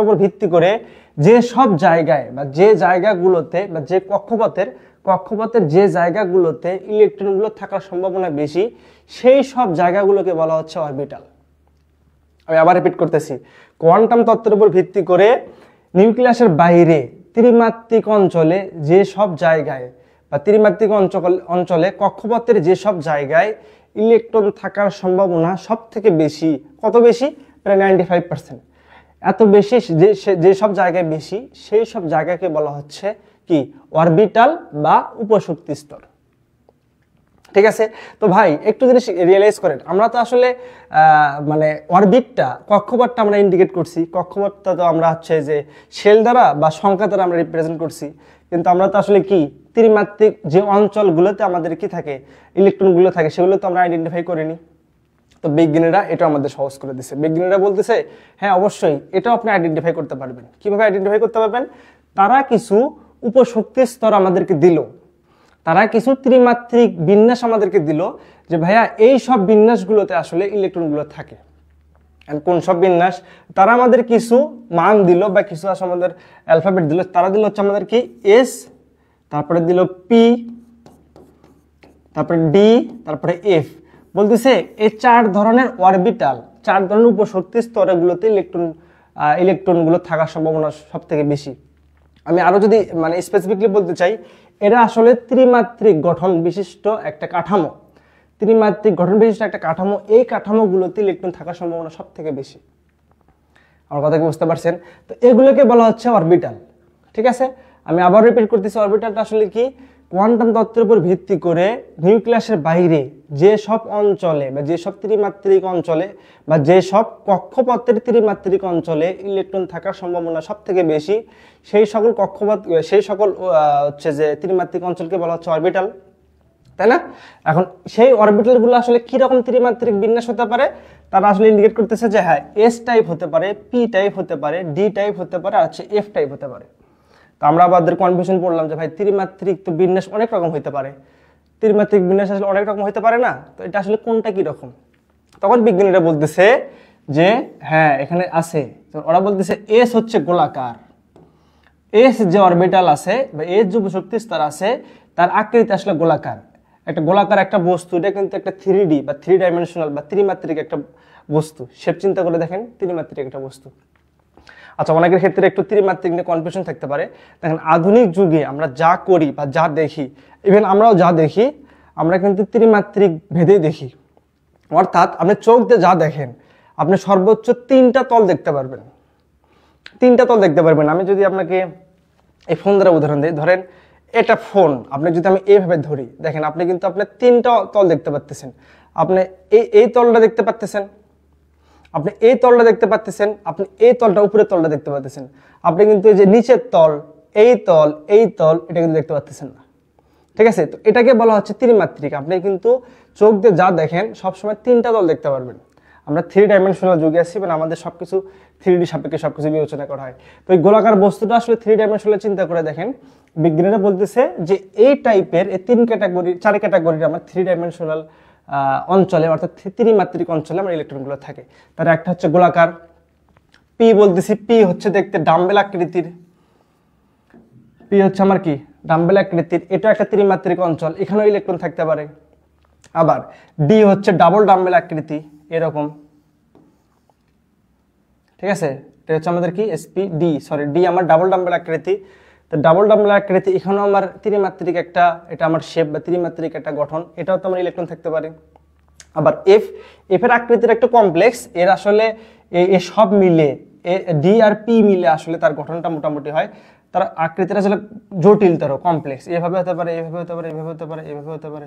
উপর ভিত্তি করে যে সব জায়গায় বা যে জায়গাগুলোতে বা যে কক্ষপথের যে জায়গাগুলোতে ইলেকট্রনগুলো থাকার সম্ভাবনা বেশি সেই সব জায়গাগুলোকে বলা হচ্ছে অরবিটাল। আমি আবার রিপিট করতেছি, কোয়ান্টাম তত্ত্বের উপর ভিত্তি করে নিউক্লিয়াসের বাইরে ত্রিমাত্রিক অঞ্চলে যে সব জায়গায় বা ত্রিমাত্রিক অঞ্চলে কক্ষপথের যে সব জায়গায় ইলেকট্রন থাকার সম্ভাবনা সব থেকে বেশি, কত বেশি? প্রায় 95%। এত বেশি যে সব জায়গায় বেশি সেই সব জায়গাকে বলা হচ্ছে কি অরবিটাল বা উপশক্তি স্তর, ঠিক আছে। তো ভাই একটু জিনিস রিয়েলাইজ করেন, আমরা তো আসলে মানে অরবিটটা, কক্ষপথটা আমরা ইন্ডিকেট করছি, কক্ষপথটা তো আমরা হচ্ছে যে শেল দ্বারা বা সংখ্যা দ্বারা আমরা রিপ্রেজেন্ট করছি, কিন্তু আমরা তো আসলে কি ত্রিমাত্রিক যে অঞ্চলগুলোতে আমাদের কি থাকে, ইলেকট্রনগুলো থাকে, সেগুলো তো আমরা আইডেন্টিফাই করিনি। তো বিজ্ঞানীরা এটা আমাদের সহজ করে দিচ্ছে। বিজ্ঞানীরা বলতেছে হ্যাঁ অবশ্যই এটাও আপনি আইডেন্টিফাই করতে পারবেন। কিভাবে আইডেন্টিফাই করতে পারবেন? তারা কিছু উপশক্তি স্তর আমাদেরকে দিল, তারা কিছু ত্রিমাত্রিক বিন্যাস আমাদেরকে দিল যে ভাইয়া এই সব বিন্যাসগুলোতে আসলে ইলেকট্রনগুলো থাকে। কোন সব বিন্যাস? তারা আমাদের কিছু মান দিল বা কিছু আসলে আমাদের অ্যালফাবেট দিল। তারা দিল হচ্ছে আমাদের কি এস, তারপরে দিল পি, তারপরে ডি, তারপরে এফ। বলতেছে এই 4 ধরনের অরবিটাল, 4 ধরনের উপশক্তি স্তরগুলোতে ইলেকট্রনগুলো থাকার সম্ভাবনা সব থেকে বেশি। আমি আরো যদি মানে স্পেসিফিকলি বলতে চাই, এরা আসলে ত্রিমাত্রিক গঠন বিশিষ্ট একটা কাঠামো, এই কাঠামোগুলোতে ইলেকট্রন থাকার সম্ভাবনা সব থেকে বেশি। আমার কথা কি বুঝতে পারছেন? তো এগুলোকে বলা হচ্ছে অরবিটাল, ঠিক আছে। আমি আবার রিপিট করতেছি, অরবিটালটা আসলে কি কোয়ান্টাম তত্ত্বের উপর ভিত্তি করে নিউক্লিয়াসের বাইরে যে সব অঞ্চলে বা যে সব ত্রিমাত্রিক অঞ্চলে বা যে সব কক্ষপথের ত্রিমাত্রিক অঞ্চলে ইলেকট্রন থাকার সম্ভাবনা সব থেকে বেশি সেই সকল হচ্ছে যে ত্রিমাত্রিক অঞ্চলকে বলা হচ্ছে অরবিটাল, তাই না? এখন সেই অরবিটালগুলো আসলে কি রকম ত্রিমাত্রিক বিন্যাস হতে পারে তারা আসলে ইন্ডিকেট করতেছে যে হ্যাঁ এস টাইপ হতে পারে, পি টাইপ হতে পারে, ডি টাইপ হতে পারে, আর হচ্ছে এফ টাইপ হতে পারে। তো আমরা আমাদের কনফিউশন পড়লাম যে ভাই ত্রিমাত্রিক তো বিন্যাস অনেক রকম হতে পারে, ত্রিমাত্রিক বিন্যাস আসলে অনেক রকম হতে পারে না, তো এটা আসলে কোনটা কি রকম? তখন বিজ্ঞানীরা বলতেছে যে হ্যাঁ এখানে আছে, তো ওরা বলতেছে এস হচ্ছে গোলাকার, এস যে অরবিটাল আছে বা এস যে উপশক্তি স্তর আছে তার আকৃতি আসলে গোলাকার, একটা গোলাকার একটা বস্তু, এটা কিন্তু একটা 3D বা 3 ডাইমেনশনাল বা ত্রিমাত্রিক একটা বস্তু। শেপ চিন্তা করে দেখেন, ত্রিমাত্রিক একটা বস্তু। আচ্ছা, অনেকের ক্ষেত্রে একটু ত্রিমাত্রিক নিয়ে কনফিউশন থাকতে পারে। দেখেন আধুনিক যুগে আমরা যা করি বা যা দেখি, ইভেন আমরাও যা দেখি আমরা কিন্তু ত্রিমাত্রিক ভেদেই দেখি। অর্থাৎ আপনি চোখ দিয়ে যা দেখেন আপনি সর্বোচ্চ 3টা তল দেখতে পারবেন, 3টা তল দেখতে পারবেন। আমি যদি আপনাকে এই ফোন দ্বারা উদাহরণ দিই, ধরেন এটা ফোন, আপনি যদি আমি এইভাবে ধরি, দেখেন আপনি কিন্তু আপনার 3টা তল দেখতে পাচ্ছেন। আপনি এই তলটা দেখতে পাচ্ছেন, আপনি এই তলটা দেখতে পাচ্ছেন, আপনি এই তলটা উপরের তলটা দেখতে পাচ্ছেন, আপনি কিন্তু এই যে নিচের তল, এই তল, এই তল, এটা কিন্তু দেখতে পাচ্ছেন না। ঠিক আছে, তো এটাকে বলা হচ্ছে ত্রিমাত্রিক। আপনি কিন্তু চোখ দিয়ে যা দেখেন সবসময় তিনটা তল দেখতে পারবেন। আমরা 3 ডাইমেনশনাল যুগে আছি, মানে আমাদের সবকিছু 3D সাপেক্ষে সবকিছু বিবেচনা করা হয়। তো এই গোলাকার বস্তুটা আসলে 3 ডাইমেনশনাল চিন্তা করে দেখেন, বিজ্ঞানীরা বলতেছে যে এই টাইপের এই 4 ক্যাটাগরির আমার 3 ডাইমেনশনাল অঞ্চলে অর্থাৎ ত্রিমাত্রিক অঞ্চলে আমার ইলেকট্রনগুলো থাকে। তার একটা হচ্ছে গোলাকার, পি বলতেছি, পি হচ্ছে দেখতে ডাম্বেল আকৃতির, পি হচ্ছে আমার কি ডাম্বেল আকৃতির, এটা একটা ত্রিমাত্রিক অঞ্চল, এখানেও ইলেকট্রন থাকতে পারে। আবার ডি হচ্ছে ডাবল ডাম্বেল আকৃতি, এরকম। ঠিক আছে, এটা হচ্ছে আমাদের কি এসপি ডি, সরি ডি আমার ডাবল ডাম্বেল আকৃতি। তো ডাবল ডাম্বেল আকৃতি, এখানেও আমার ত্রিমাত্রিক একটা, এটা আমার শেপ বা ত্রিমাত্রিক একটা গঠন, এটাও তো আমার ইলেকট্রন থাকতে পারে। আবার এফ, এফের আকৃতির একটা কমপ্লেক্স, এর আসলে এ সব মিলে ডি আর পি মিলে আসলে তার গঠনটা মোটামুটি হয়, তার আকৃতিটা আসলে জটিলতর কমপ্লেক্স, এভাবে হতে পারে, এভাবে হতে পারে, এভাবে হতে পারে, এভাবে হতে পারে।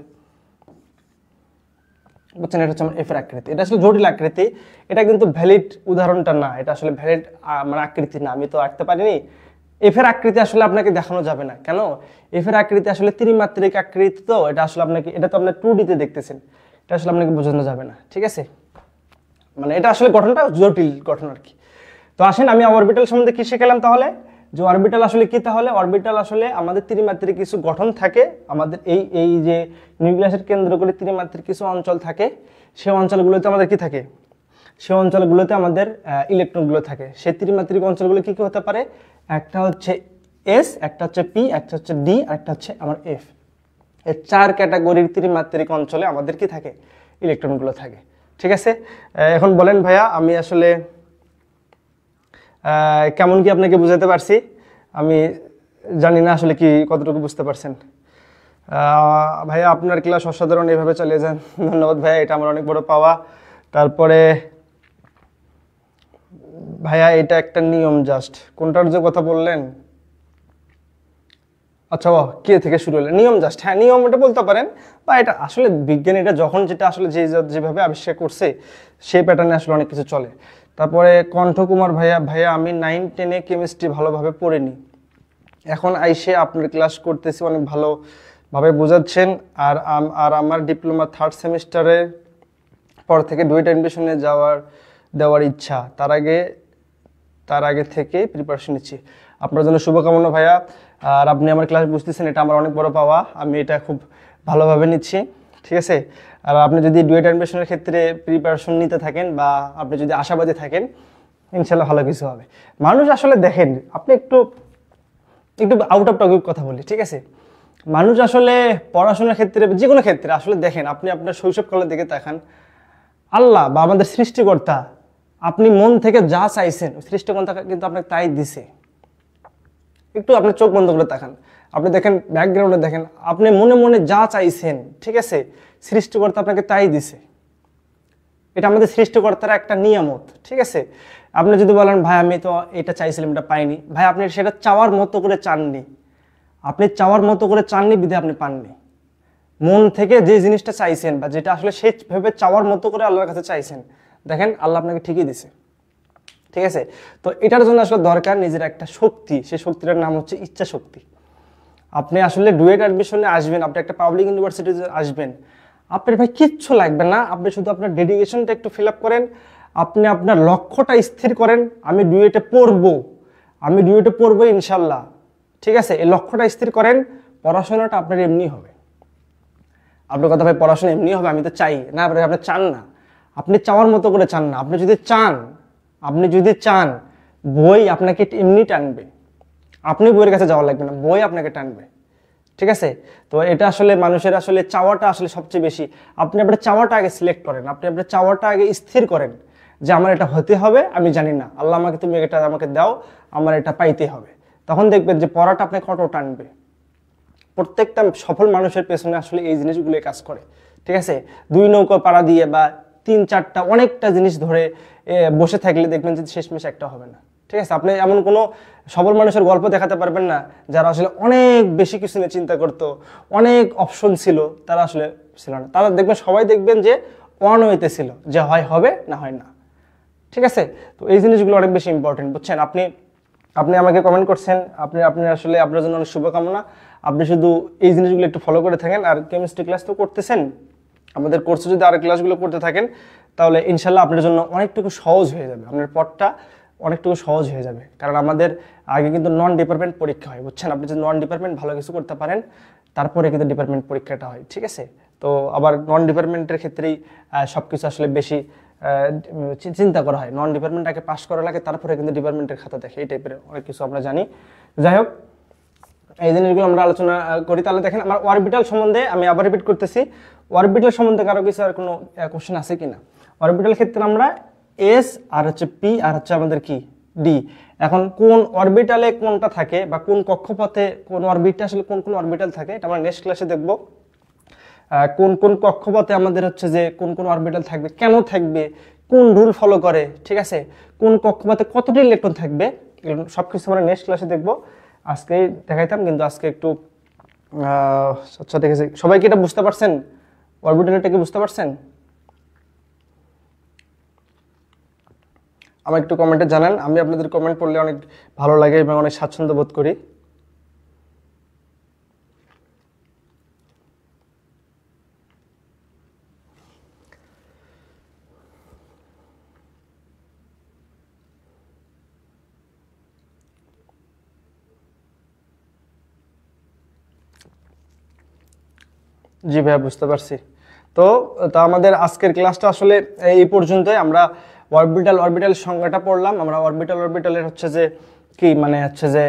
বুঝছেন, এটা হচ্ছে আমার এফের আকৃতি, এটা আসলে জটিল আকৃতি, এটা কিন্তু ভ্যালিড উদাহরণটা না, এটা আসলে ভ্যালিড আমার আকৃতি না, আমি তো আঁকতে পারিনি। এফের আকৃতি আসলে আপনাকে দেখানো যাবে না, কেন? এফের আকৃতি আসলে ত্রিমাত্রিক আকৃতি, তো এটা আসলে আপনাকে, এটা তো আপনি 2D তে দেখতেছেন, এটা আসলে আপনাকে বোঝানো যাবে না। ঠিক আছে, মানে এটা আসলে গঠনটা জটিল গঠন আর কি। তো আসেন আমি অরবিটাল সম্বন্ধে কি শিখলাম তাহলে, যে অরবিটাল আসলে কি, তাহলে অরবিটাল আসলে আমাদের ত্রিমাত্রিক কিছু গঠন থাকে, আমাদের এই যে নিউক্লিয়াসের কেন্দ্র করে ত্রিমাত্রিক কিছু অঞ্চল থাকে, সেই অঞ্চলগুলোতে আমাদের কি থাকে, সেই অঞ্চলগুলোতে আমাদের ইলেকট্রনগুলো থাকে। সেই ত্রিমাত্রিক অঞ্চলগুলো কি কি হতে পারে, একটা হচ্ছে এস, একটা হচ্ছে পি, একটা হচ্ছে ডি, আর একটা হচ্ছে আমার এফ। এই 4 ক্যাটাগরির ত্রিমাত্রিক অঞ্চলে আমাদের কি থাকে, ইলেকট্রনগুলো থাকে। ঠিক আছে, এখন বলেন ভাইয়া আমি আসলে কেমন কি আপনাকে বুঝাতে পারছি, আমি জানি না আসলে কি কতটুকু বুঝতে পারছেন। ভাইয়া আপনার ক্লাস অসাধারণ, এইভাবে চালিয়ে যান। ধন্যবাদ ভাইয়া, এটা আমার অনেক বড় পাওয়া। তারপরে ভাইয়া এটা একটা নিয়ম, জাস্ট কোনটার যে কথা বললেন, আচ্ছা কে থেকে শুরু হলো, নিয়ম জাস্ট, হ্যাঁ নিয়ম এটা বলতে পারেন, বা এটা আসলে বিজ্ঞান, এটা যখন যেটা আসলে যেভাবে আবিষ্কার করছে সেই প্যাটার্নে আসলে অনেক কিছু চলে। তারপরে কণ্ঠকুমার ভাইয়া, ভাইয়া আমি 9-10-এ কেমিস্ট্রি ভালোভাবে পড়িনি, এখন আইসে আপনার ক্লাস করতেছি, অনেক ভালোভাবে বোঝাচ্ছেন, আর আমার ডিপ্লোমা 3rd সেমিস্টারের পর থেকে ডুয়েট অ্যাডমিশনে দেওয়ার ইচ্ছা, তার আগে থেকে প্রিপারেশন নিচ্ছি। আপনার জন্য শুভকামনা ভাইয়া, আর আপনি আমার ক্লাস বুঝতেছেন, এটা আমার অনেক বড় পাওয়া, আমি এটা খুব ভালোভাবে নিচ্ছি। ঠিক আছে, আর আপনি যদি ডুয়েট অ্যাডমিশনের ক্ষেত্রে প্রিপারেশন নিতে থাকেন, বা আপনি যদি আশাবাদী থাকেন, ইনশাল্লাহ ভালো কিছু হবে। মানুষ আসলে দেখেন, আপনি একটু আউট অফ টপিক কথা বলি, ঠিক আছে, মানুষ আসলে পড়াশোনার ক্ষেত্রে, যে কোনো ক্ষেত্রে আসলে দেখেন, আপনি আপনার শৈশবকালের দিকে তাকান, আল্লাহ বা আমাদের সৃষ্টিকর্তা, আপনি মন থেকে যা চাইছেন সৃষ্টিকর্তা কিন্তু আপনাকে তাই দিছে। একটু আপনি চোখ বন্ধ করে তাকান, আপনি দেখেন ব্যাকগ্রাউন্ডে দেখেন, আপনি মনে মনে যা চাইছেন, ঠিক আছে, সৃষ্টিকর্তা আপনাকে তাই দিছে। এটা আমাদের সৃষ্টিকর্তার একটা নিয়ামত। ঠিক আছে, আপনি যদি বলেন ভাই আমি তো এটা চাইছিলাম, এটা পাইনি, ভাই আপনি সেটা চাওয়ার মতো করে চাননি, আপনি চাওয়ার মতো করে চাননি বিধে আপনি পাননি। মন থেকে যে জিনিসটা চাইছেন, বা যেটা আসলে সেইভাবে চাওয়ার মতো করে আল্লাহর কাছে চাইছেন, দেখেন আল্লাহ আপনাকে ঠিকই দিছে। ঠিক আছে, তো এটার জন্য আসলে দরকার নিজের একটা শক্তি, সেই শক্তিটার নাম হচ্ছে ইচ্ছা শক্তি। আপনি আসলে ডুয়েট অ্যাডমিশনে আসবেন, আপনি একটা পাবলিক ইউনিভার্সিটিতে আসবেন, আপনার ভাই কিচ্ছু লাগবে না, আপনি শুধু আপনার ডেডিকেশনটা একটু ফিল আপ করেন, আপনি আপনার লক্ষ্যটা স্থির করেন, আমি ডুয়েটে পড়বো ইনশাল্লাহ। ঠিক আছে, এই লক্ষ্যটা স্থির করেন, পড়াশোনাটা আপনার এমনি হবে। আপনার কথা ভাই পড়াশোনা এমনি হবে, আমি তো চাই না, আপনি চান না, আপনি চাওয়ার মতো করে চান না। আপনি যদি চান বই আপনাকে এমনি টানবে, আপনি বইয়ের কাছে যাওয়া লাগবে না, বই আপনাকে টানবে। ঠিক আছে, তো এটা আসলে মানুষের আসলে চাওয়াটা আসলে সবচেয়ে বেশি। আপনি আপনার চাওয়াটা আগে সিলেক্ট করেন, আপনি আপনার চাওয়াটা আগে স্থির করেন যে আমার এটা হতে হবে, আমি জানি না, আল্লাহ তুমি এটা আমাকে দাও, আমার এটা পাইতে হবে। তখন দেখবেন যে পড়াটা আপনাকে কত টানবে। প্রত্যেকটা সফল মানুষের পেছনে আসলে এই জিনিসগুলো কাজ করে। ঠিক আছে, 2 নৌকা পাড়া দিয়ে বা 3-4টা অনেকটা জিনিস ধরে বসে থাকলে দেখবেন যে শেষমেশ একটা হবে না। ঠিক আছে, আপনি এমন কোনো সফল মানুষের গল্প দেখাতে পারবেন না যারা আসলে অনেক বেশি কিছু নিয়ে চিন্তা করতো, অনেক অপশন ছিল, তারা আসলে ছিল না। তারা দেখবেন, সবাই দেখবেন যে ওয়ান ওয়েতে ছিল, যে হয় হবে, না হয় না। ঠিক আছে? তো এই জিনিসগুলো অনেক বেশি ইম্পর্টেন্ট, বুঝছেন? আপনি আপনি আমাকে কমেন্ট করছেন, আপনি আপনি আসলে আপনার জন্য অনেক শুভকামনা। আপনি শুধু এই জিনিসগুলো একটু ফলো করে থাকেন, আর কেমিস্ট্রি ক্লাস তো করতেছেন, আমাদের কোর্সে যদি আর ক্লাসগুলো করতে থাকেন তাহলে ইনশাল্লাহ আপনার জন্য অনেকটুকু সহজ হয়ে যাবে, আপনার পথটা অনেকটুকু সহজ হয়ে যাবে। কারণ আমাদের আগে কিন্তু নন ডিপার্টমেন্ট পরীক্ষা হয়, বুঝছেন? আপনি যদি নন ডিপার্টমেন্ট ভালো কিছু করতে পারেন তারপরে কিন্তু ডিপার্টমেন্ট পরীক্ষাটা হয়, ঠিক আছে? তো আবার নন ডিপার্টমেন্টের ক্ষেত্রেই সব কিছু আসলে বেশি চিন্তা করা হয়, নন ডিপার্টমেন্টটাকে পাস করা লাগে, তারপরে কিন্তু ডিপার্টমেন্টের খাতা দেখে, এই টাইপের অনেক কিছু আমরা জানি। যাই হোক, এই জিনিসগুলো আমরা আলোচনা করি। তাহলে দেখেন আমার অরবিটাল সম্বন্ধে আমি আবার রিপিট করতেছি, অরবিটাল সম্বন্ধে কারো কিছু আর কোনো কোশ্চেন আছে কিনা? অরবিটাল ক্ষেত্রে আমরা এস আর হচ্ছে পি আর হচ্ছে আমাদের কি ডি। এখন কোন অরবিটালে কোনটা থাকে বা কোন কক্ষপথে কোন অরবিটে আসলে কোন কোন অরবিটাল থাকে এটা আমরা নেক্সট ক্লাসে দেখব। কোন কোন কক্ষপথে আমাদের হচ্ছে যে কোন কোন অরবিটাল থাকবে, কেন থাকবে, কোন রুল ফলো করে, ঠিক আছে? কোন কক্ষপথে কতটি ইলেকট্রন থাকবে, সব কিছু আমরা নেক্সট ক্লাসে দেখব। আজকে দেখাইতাম কিন্তু আজকে একটু আচ্ছা ঠিক আছে। সবাই কি এটা বুঝতে পারছেন? অরবিটালটা কি বুঝতে পারছেন? আমার একটু কমেন্টে জানান, আমি আপনাদের কমেন্ট পড়লে অনেক ভালো লাগে এবং অনেক স্বাচ্ছন্দ্য বোধ করি। জি ভাইয়া, বুঝতে পারছি। তো আমাদের আজকের ক্লাসটা আসলে এই পর্যন্তই। আমরা অরবিটাল সংজ্ঞাটা পড়লাম, আমরা অরবিটালের হচ্ছে যে কি মানে হচ্ছে যে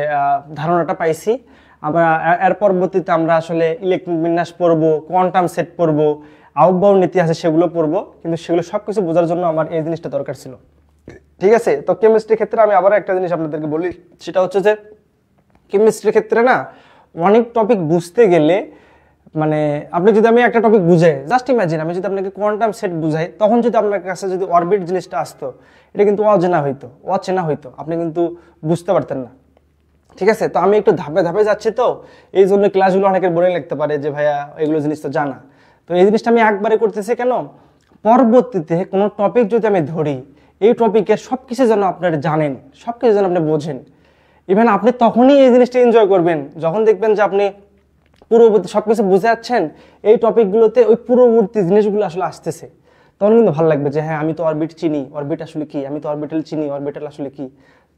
ধারণাটা পাইছি। আমরা এর পরবর্তীতে আমরা আসলে ইলেকট্রন বিন্যাস পড়বো, কোয়ান্টাম সেট পড়বো, আউটবাউন্ড নীতি আছে সেগুলো পড়বো, কিন্তু সেগুলো সব কিছু বোঝার জন্য আমার এই জিনিসটা দরকার ছিল, ঠিক আছে? তো কেমিস্ট্রির ক্ষেত্রে আমি আবার একটা জিনিস আপনাদেরকে বলি, সেটা হচ্ছে যে কেমিস্ট্রির ক্ষেত্রে না অনেক টপিক বুঝতে গেলে মানে আপনি যদি আমি একটা টপিক বুঝাই, জাস্ট ইমাজিন আমি যদি আপনাকে কোয়ান্টাম সেট বুঝাই, তখন যদি আপনার কাছে যদি অরবিট জিনিসটা আসতো, এটা কিন্তু অচেনা হইতো, আপনি কিন্তু বুঝতে পারতেন না, ঠিক আছে? তো আমি একটু ধাপে ধাপে যাচ্ছি, তো এই জন্য ক্লাসগুলো অনেকের বোরিং লাগতে পারে যে ভাইয়া এগুলো জিনিস তো জানা। তো এই জিনিসটা আমি একবারে করতেছি কেন, পরবর্তীতে কোনো টপিক যদি আমি ধরি, এই টপিকের সব কিছু যেন আপনারা জানেন, সব কিছু যেন আপনি বোঝেন। ইভেন আপনি তখনই এই জিনিসটা এনজয় করবেন যখন দেখবেন যে আপনি পূর্ববর্তী সবকিছু বুঝে যাচ্ছেন, এই টপিকগুলোতে ওই পূর্ববর্তী জিনিসগুলো আসলে আসতেছে, তখন কিন্তু ভালো লাগবে যে হ্যাঁ আমি তো অরবিট চিনি, অরবিট আসলে কি, আমি তো অরবিটাল চিনি, অরবিটাল আসলে কি,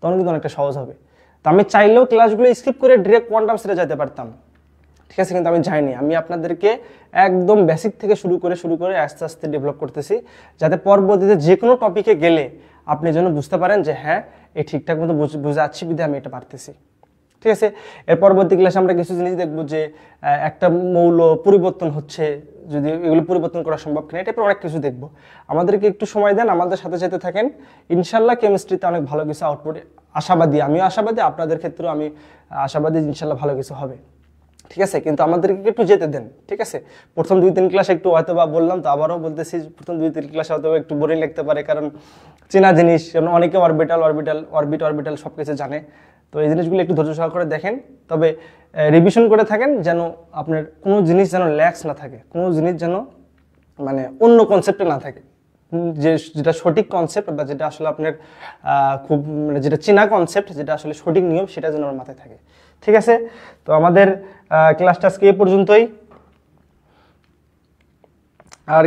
তখন কিন্তু অনেকটা সহজ হবে। তো আমি চাইলেও ক্লাসগুলো স্কিপ করে ডিরেক্ট কোয়ান্টাম সেটে যেতে পারতাম, ঠিক আছে? কিন্তু আমি যাইনি, আমি আপনাদেরকে একদম বেসিক থেকে শুরু করে আস্তে আস্তে ডেভেলপ করতেছি, যাতে পরবর্তীতে যে কোনো টপিকে গেলে আপনি যেন বুঝতে পারেন যে হ্যাঁ এই ঠিকঠাক মতো বুঝে যাচ্ছি বিধে আমি এটা পারতেছি, ঠিক আছে? এর পরবর্তী ক্লাসে আমরা কিছু জিনিস দেখবো যে একটা মৌল পরিবর্তন হচ্ছে, যদি এগুলো পরিবর্তন করা সম্ভব কিনা, এটা অনেক কিছু দেখবো। আমাদেরকে একটু সময় দেন, আমাদের সাথে সাথে থাকেন, ইনশাল্লাহ কেমিস্ট্রিতে অনেক ভালো কিছু আউটপুট আশাবাদী, আমিও আশাবাদী, আপনাদের ক্ষেত্রেও আমি আশাবাদী, ইনশাল্লাহ ভালো কিছু হবে, ঠিক আছে? কিন্তু আমাদেরকে একটু যেতে দেন, ঠিক আছে? প্রথম 2-3 ক্লাস একটু হয়তো বা বললাম, তো আবারও বলতেছি, প্রথম 2-3 ক্লাস হয়তো একটু বোরিং লাগতে পারে, কারণ চেনা জিনিস, যেমন অনেকে অরবিটাল সব কিছু জানে। তো এই জিনিসগুলো একটু ধৈর্য সহকারে দেখেন, তবে রিভিশন করে থাকেন, যেন আপনার কোনো জিনিস যেন ল্যাক্স না থাকে, কোনো জিনিস যেন মানে অন্য কনসেপ্টে না থাকে, যেটা সঠিক কনসেপ্ট বা যেটা আসলে আপনার খুব মানে যেটা চেনা কনসেপ্ট, যেটা আসলে সঠিক নিয়ম, সেটা যেন আমার মাথায় থাকে, ঠিক আছে? তো আমাদের ক্লাসটা আজকে এই পর্যন্তই। আর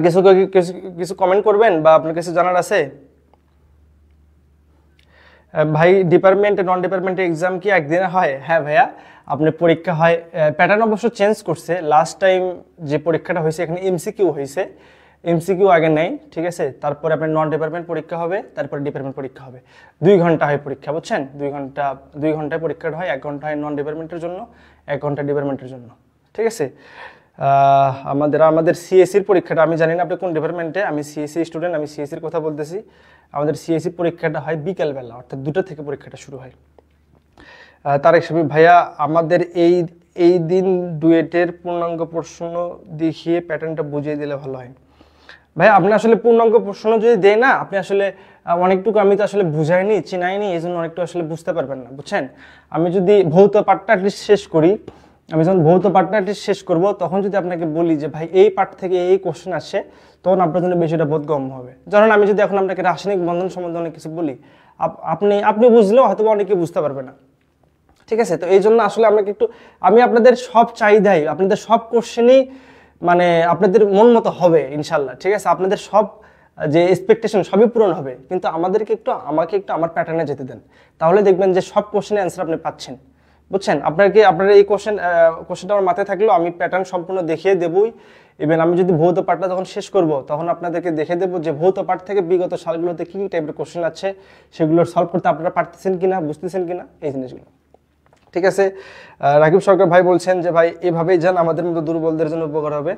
কিছু কমেন্ট করবেন বা আপনার কিছু জানার আছে? ভাই ডিপার্টমেন্টে নন ডিপার্টমেন্টে এক্সাম কি একদিনে হয়? হ্যাঁ ভাইয়া, আপনার পরীক্ষা হয়, প্যাটার্ন অবশ্য চেঞ্জ করছে, লাস্ট টাইম যে পরীক্ষাটা হয়েছে এখানে এমসিকিউ হয়েছে, এমসিকিউ আগে নেই, ঠিক আছে? তারপরে আপনার নন ডিপার্টমেন্ট পরীক্ষা হবে, তারপরে ডিপার্টমেন্ট পরীক্ষা হবে, 2 ঘন্টা হয় পরীক্ষা, বুঝছেন? 2 ঘন্টায় পরীক্ষাটা হয়, 1 ঘন্টা হয় নন ডিপার্টমেন্টের জন্য, 1 ঘন্টা ডিপার্টমেন্টের জন্য, ঠিক আছে? আমাদের সিএসসির পরীক্ষাটা আমি জানি না আপনি কোন ডিপার্টমেন্টে, আমি সিএসসি স্টুডেন্ট, আমি সিএসসির কথা বলতেছি। আমাদের সিএসসি পরীক্ষাটা হয় বিকেলবেলা, অর্থাৎ 2টা থেকে পরীক্ষাটা শুরু হয়। তারেক শফিক ভাইয়া, আমাদের এই দিন ডুয়েটের পূর্ণাঙ্গ প্রশ্ন দেখিয়ে প্যাটার্নটা বুঝিয়ে দিলে ভালো হয়। ভাই আপনি আসলে পূর্ণাঙ্গ প্রশ্ন যদি দেয় না, আপনি আসলে অনেকটুকু আমি তো আসলে বুঝাইনি, চিনাইনি, এই জন্য অনেকটু আসলে বুঝতে পারবেন না, বুঝছেন? আমি যদি ভৌত পাঠটা শেষ করি, আমি যখন ভৌত পার্টনারটি শেষ করব তখন যদি আপনাকে বলি যে ভাই এই পার্ট থেকে এই কোশ্চেন আসছে, তখন আপনার জন্য বিষয়টা বোধগম্য হবে। ধরুন আমি যদি এখন আপনাকে রাসায়নিক বন্ধন সম্বন্ধে অনেক কিছু বলি, আপনি বুঝলেও হয়তো অনেকে বুঝতে পারবে না, ঠিক আছে? তো এই জন্য আসলে আমি আপনাদের সব চাহিদাই, আপনাদের সব কোশ্চেনই মানে আপনাদের মন মতো হবে ইনশাল্লাহ, ঠিক আছে? আপনাদের সব যে এক্সপেকটেশন সবই পূরণ হবে, কিন্তু আমাকে একটু আমার প্যাটার্নে যেতে দেন, তাহলে দেখবেন যে সব কোশ্চেনের অ্যান্সার আপনি পাচ্ছেন, বুঝছেন? আপনার এই কোশ্চেনটা আমার মাথায় থাকলেও আমি প্যাটার্ন সম্পূর্ণ দেখিয়ে দেবই। ইভেন আমি যদি ভৌত পাঠটা যখন শেষ করব তখন আপনাদেরকে দেখে দেবো যে ভৌত পাঠ থেকে বিগত সালগুলোতে কী কী টাইপের কোশ্চেন আছে, সেগুলো সলভ করতে আপনারা পারতেছেন কিনা, বুঝতেছেন কিনা, এই জিনিসগুলো, ঠিক আছে? রাকিব সরকার ভাই বলছেন যে ভাই এভাবেই যান, আমাদের মতো দুর্বলদের জন্য উপকার হবে।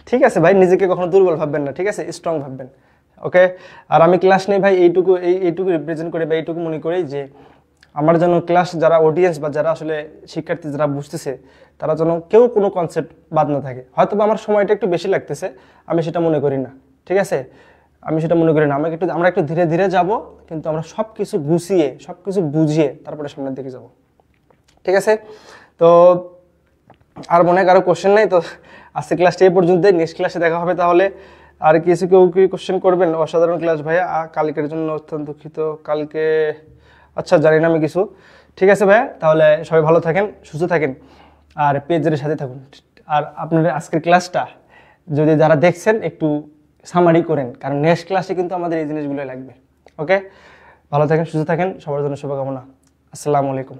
ঠিক আছে ভাই, নিজেকে কখনো দুর্বল ভাববেন না, ঠিক আছে? স্ট্রং ভাববেন, ওকে? আর আমি ক্লাস নেই ভাই এইটুকু রিপ্রেজেন্ট করে বা এইটুকু মনে করি যে আমার যেন ক্লাস যারা অডিয়েন্স বা যারা আসলে শিক্ষার্থী যারা বুঝতেছে, তারা যেন কেউ কোনো কনসেপ্ট বাদ না থাকে। হয়তো বা আমার সময়টা একটু বেশি লাগতেছে, আমি সেটা মনে করি না, ঠিক আছে? আমি সেটা মনে করি না, আমরা একটু ধীরে ধীরে যাব, কিন্তু আমরা সব কিছু গুছিয়ে সব কিছু বুঝিয়ে তারপরে সামনের দিকে যাব, ঠিক আছে? তো আর মনে হয় কারো কোশ্চেন নেই, তো আজকে ক্লাসটা এই পর্যন্ত, নেক্সট ক্লাসে দেখা হবে তাহলে। আর কেউ কি কোশ্চেন করবেন? অসাধারণ ক্লাস ভাইয়া, কালকের জন্য অত্যন্ত দুঃখিত, কালকে আচ্ছা জানি না আমি কিছু, ঠিক আছে ভাইয়া? তাহলে সবাই ভালো থাকেন, সুস্থ থাকেন, আর পেজের সাথে থাকুন। আর আপনাদের আজকের ক্লাসটা যদি যারা দেখছেন একটু সামারি করেন, কারণ নেক্সট ক্লাসে কিন্তু আমাদের এই জিনিসগুলো লাগবে, ওকে? ভালো থাকেন, সুস্থ থাকেন, সবার জন্য শুভকামনা। আসসালামু আলাইকুম।